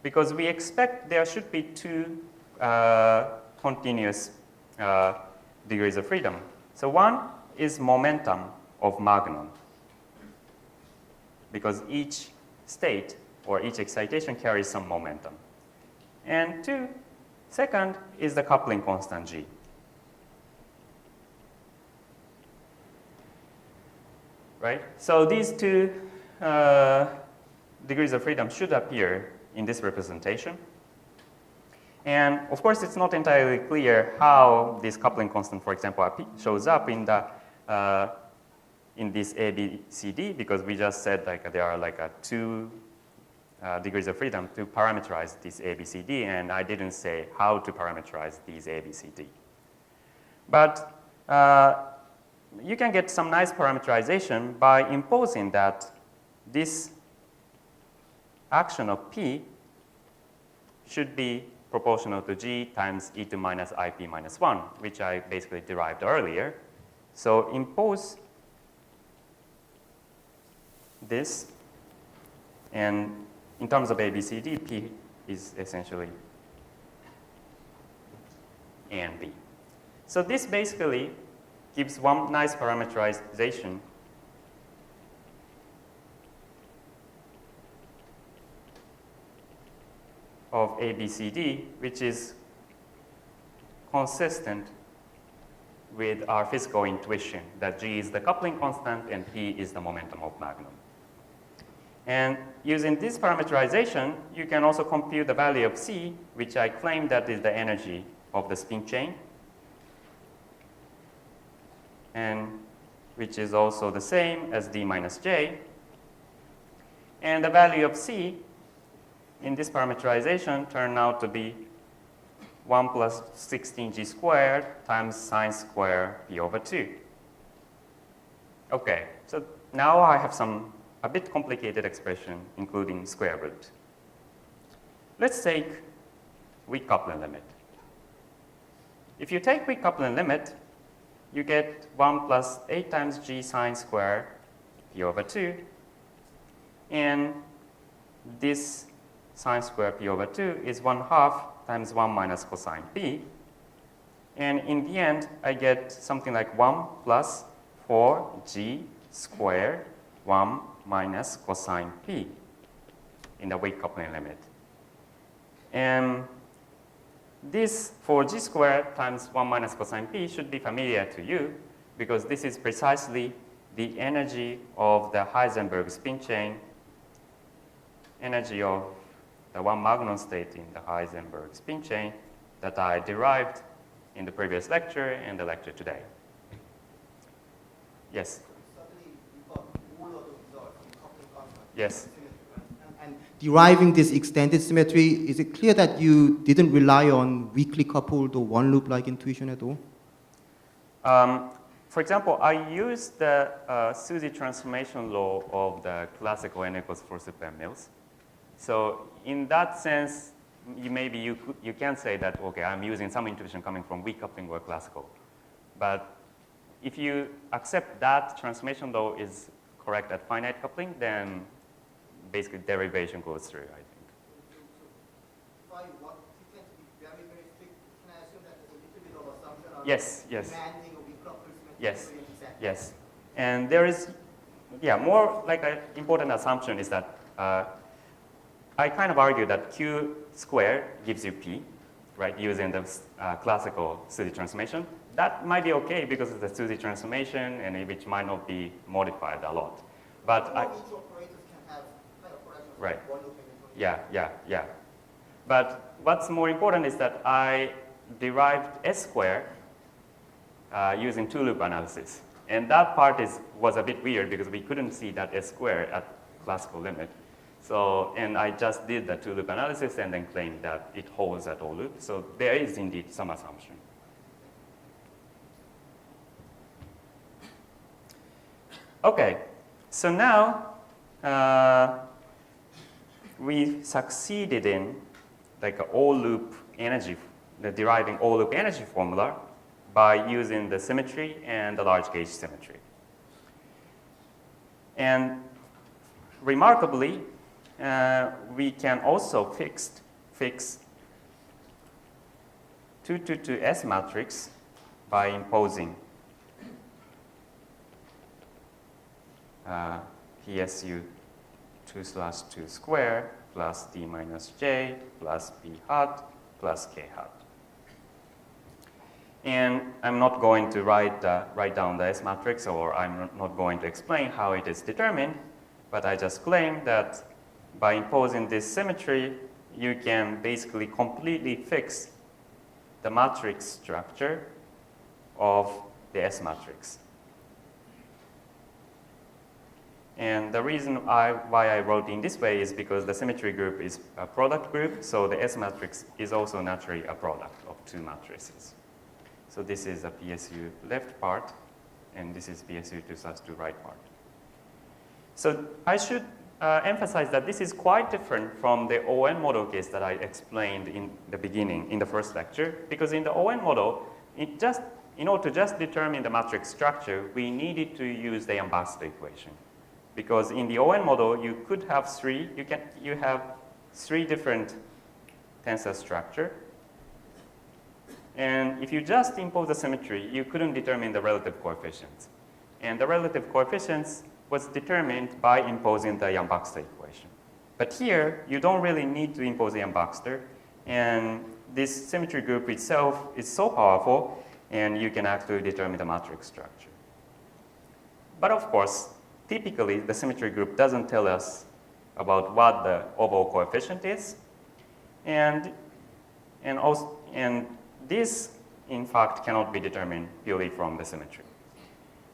[SPEAKER 1] because we expect there should be 2 continuous degrees of freedom. So one is momentum of Magnon, because each state or each excitation carries some momentum. And second is the coupling constant G. Right? So these 2 degrees of freedom should appear in this representation. And of course, it's not entirely clear how this coupling constant, for example, shows up in this A, B, C, D, because we just said there are 2 degrees of freedom to parameterize this A, B, C, D, and I didn't say how to parameterize these A, B, C, D. But you can get some nice parameterization by imposing that this action of P should be proportional to G times e to minus IP minus 1, which I basically derived earlier. So impose this, and in terms of ABCD, P is essentially A and B. So this basically gives one nice parameterization of ABCD, which is consistent with our physical intuition that G is the coupling constant and P is the momentum of Magnon. And using this parameterization, you can also compute the value of C, which I claim that is the energy of the spin chain, and which is also the same as D minus J. And the value of C in this parameterization turned out to be 1 plus 16G squared times sine square P over 2. Okay, so now I have a bit complicated expression, including square root. Let's take weak coupling limit. If you take weak coupling limit, you get 1 plus 8 times G sine square P over 2. And this sine square P over 2 is 1/2 times 1 minus cosine P. And in the end, I get something like 1 plus 4G squared 1 minus cosine P in the weak coupling limit. And this for g squared times 1 minus cosine p should be familiar to you because this is precisely the energy of the Heisenberg spin chain, energy of the one Magnon state in the Heisenberg spin chain that I derived in the previous lecture and the lecture today. Yes?
[SPEAKER 2] Suddenly you got all of the results from coupling constant.
[SPEAKER 1] Yes.
[SPEAKER 2] And deriving this extended symmetry, is it clear that you didn't rely on weakly coupled or one loop like intuition at all?
[SPEAKER 1] For example, I used the SUSY transformation law of the classical n equals 4 super Mills. So in that sense, you can say that, okay, I'm using some intuition coming from weak coupling or classical. But if you accept that transformation law is correct at finite coupling, then basically derivation goes through, I think.
[SPEAKER 2] If I want to tend to be very, very strict, can I assume that there's a little bit of assumption of
[SPEAKER 1] Yes, yes.
[SPEAKER 2] demanding a weak coupled symmetry?
[SPEAKER 1] Yes, yes. And there is, more like an important assumption is that I kind of argue that Q squared gives you P, right, using the classical SUSY transformation. That might be okay because of the SUSY transformation and which might not be modified a lot. But
[SPEAKER 2] each operators can have kind of corrections
[SPEAKER 1] right.
[SPEAKER 2] like one loop and
[SPEAKER 1] Yeah. But what's more important is that I derived S squared using two-loop analysis. And that part was a bit weird because we couldn't see that S squared at classical limit. So, and I just did the two-loop analysis and then claimed that it holds at all loops. So there is indeed some assumption. Okay, so now we succeeded in like an all-loop energy, deriving all-loop energy formula by using the symmetry and the large gauge symmetry. And remarkably, we can also fix 2 S matrix by imposing PSU 2/2 square plus D minus J plus B hat plus K hat. And I'm not going to write down the S matrix, or I'm not going to explain how it is determined, but I just claim that by imposing this symmetry, you can basically completely fix the matrix structure of the S matrix. And the reason why I wrote in this way is because the symmetry group is a product group, so the S matrix is also naturally a product of two matrices. So this is a PSU left part, and this is PSU 2/2 right part. So I should emphasize that this is quite different from the ON model case that I explained in the beginning, in the first lecture, because in the ON model, in order to just determine the matrix structure, we needed to use the Yang-Baxter equation. Because in the ON model, you could have you have three different tensor structure. And if you just impose the symmetry, you couldn't determine the relative coefficients. And the relative coefficients was determined by imposing the Yang-Baxter equation. But here, you don't really need to impose the Yang-Baxter. And this symmetry group itself is so powerful, and you can actually determine the matrix structure. But of course, typically, the symmetry group doesn't tell us about what the overall coefficient is. And this, in fact, cannot be determined purely from the symmetry.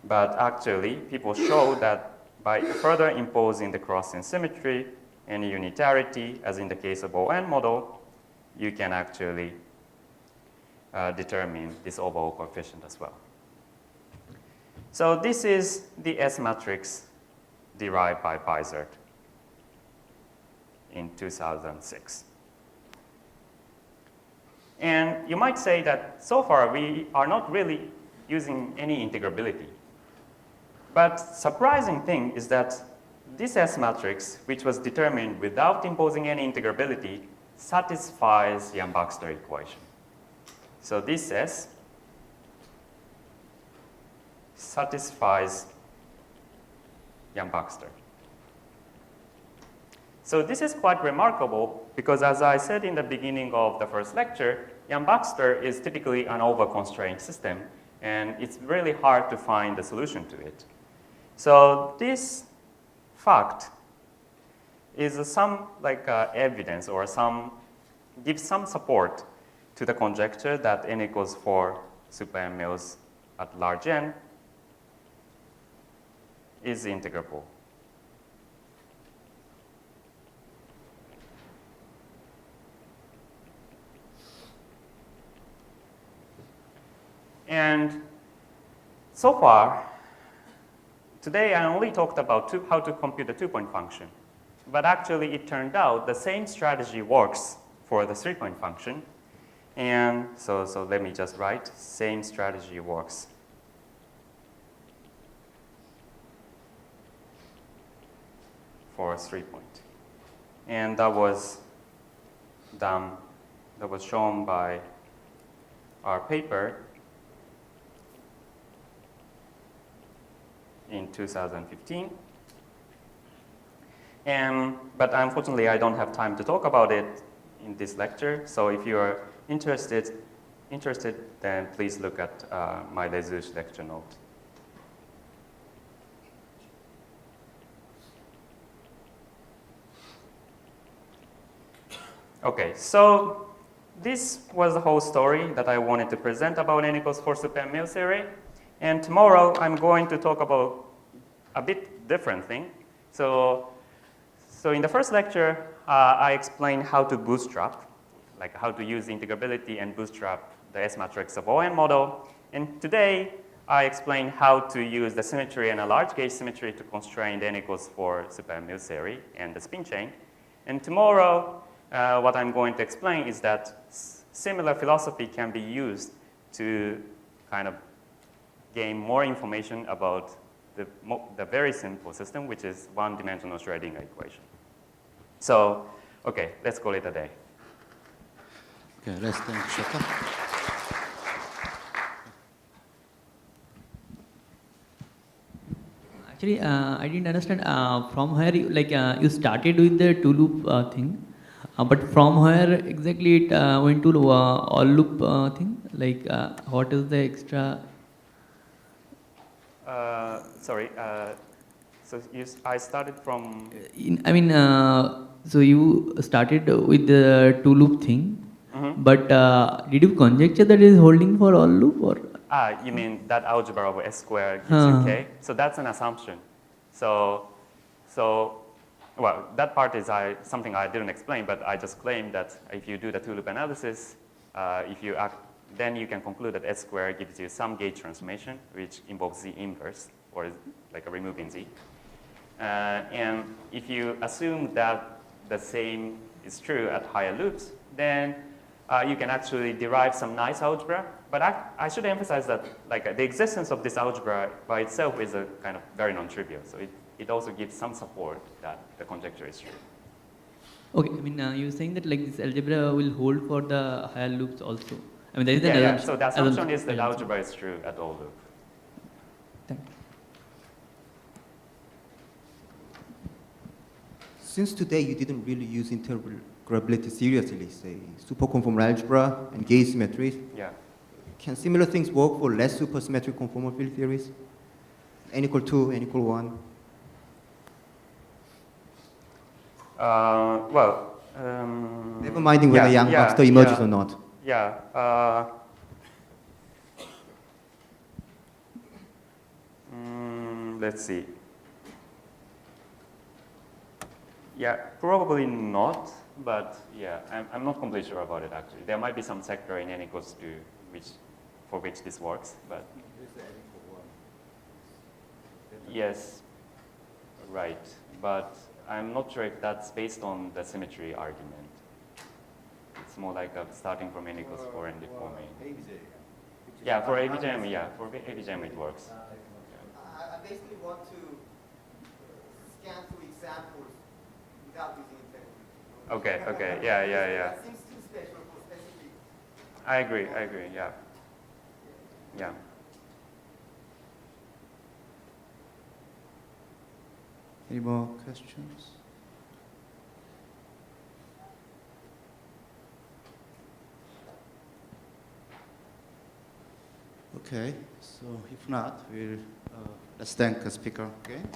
[SPEAKER 1] But actually, people show that by further imposing the cross-in symmetry and unitarity, as in the case of ON model, you can actually determine this overall coefficient as well. So this is the S matrix derived by Bizert in 2006. And you might say that so far we are not really using any integrability. But surprising thing is that this S matrix, which was determined without imposing any integrability, satisfies the Yang-Baxter equation. So this S satisfies Yang-Baxter. So this is quite remarkable because, as I said in the beginning of the first lecture, Yang-Baxter is typically an over-constrained system, and it's really hard to find a solution to it. So this fact is some evidence or gives some support to the conjecture that n equals 4 super M mills at large n is integrable. And so far, today I only talked about how to compute the two-point function. But actually, it turned out the same strategy works for the three-point function. And so let me just write, same strategy works. For a three-point. And that was shown by our paper in 2015. But unfortunately, I don't have time to talk about it in this lecture. So if you are interested, then please look at my Lesuge lecture note. Okay, so this was the whole story that I wanted to present about n equals 4 super M mill theory. And tomorrow, I'm going to talk about a bit different thing. So in the first lecture, I explained how to bootstrap, like how to use integrability and bootstrap the S matrix of ON model. And today, I explained how to use the symmetry and a large gauge symmetry to constrain the n equals 4 super M mill theory and the spin chain. And tomorrow, what I'm going to explain is that similar philosophy can be used to kind of gain more information about the very simple system, which is one-dimensional Schrödinger equation. So, okay, let's call it a day.
[SPEAKER 4] Okay, let's thank Shota.
[SPEAKER 3] Actually, I didn't understand from where you started with the two-loop thing, but from where exactly it went to all-loop thing? What is the extra?
[SPEAKER 1] Sorry. So I started from.
[SPEAKER 3] So you started with the two-loop thing, but did you conjecture that it is holding for all loop or?
[SPEAKER 1] You mean that algebra of S squared gives you K? So that's an assumption. So well, that part is something I didn't explain, but I just claimed that if you do the two-loop analysis, then you can conclude that S squared gives you some gauge transformation, which involves Z inverse, or like a removing Z. And if you assume that the same is true at higher loops, then you can actually derive some nice algebra. But I should emphasize that the existence of this algebra by itself is a kind of very non-trivial. So it also gives some support that the conjecture is true.
[SPEAKER 3] Okay, you're saying that this algebra will hold for the higher loops also. There is
[SPEAKER 1] yeah. So the assumption is that algebra is true at all loops.
[SPEAKER 3] Thank you.
[SPEAKER 2] Since today you didn't really use integrability seriously, say superconformal algebra and gauge symmetries.
[SPEAKER 1] Yeah.
[SPEAKER 2] Can similar things work for less supersymmetric conformal field theories? N equal 2, N equal 1? Never minding whether Yang-Baxter emerges or not.
[SPEAKER 1] Yeah. Let's see. Yeah, probably not, but yeah, I'm not completely sure about it actually. There might be some sector in N equals 2 for which this works, but. Yes, right, but I'm not sure if that's based on the symmetry argument. It's more like starting from N equals 4 and deforming. Yeah, for AVGM, for AVGM it works.
[SPEAKER 2] I basically want to scan through examples without using integrity.
[SPEAKER 1] Okay, yeah.
[SPEAKER 2] That seems too special for specific.
[SPEAKER 1] I agree, yeah. Yeah.
[SPEAKER 4] Any more questions? Okay, so if not, let's thank the speaker again.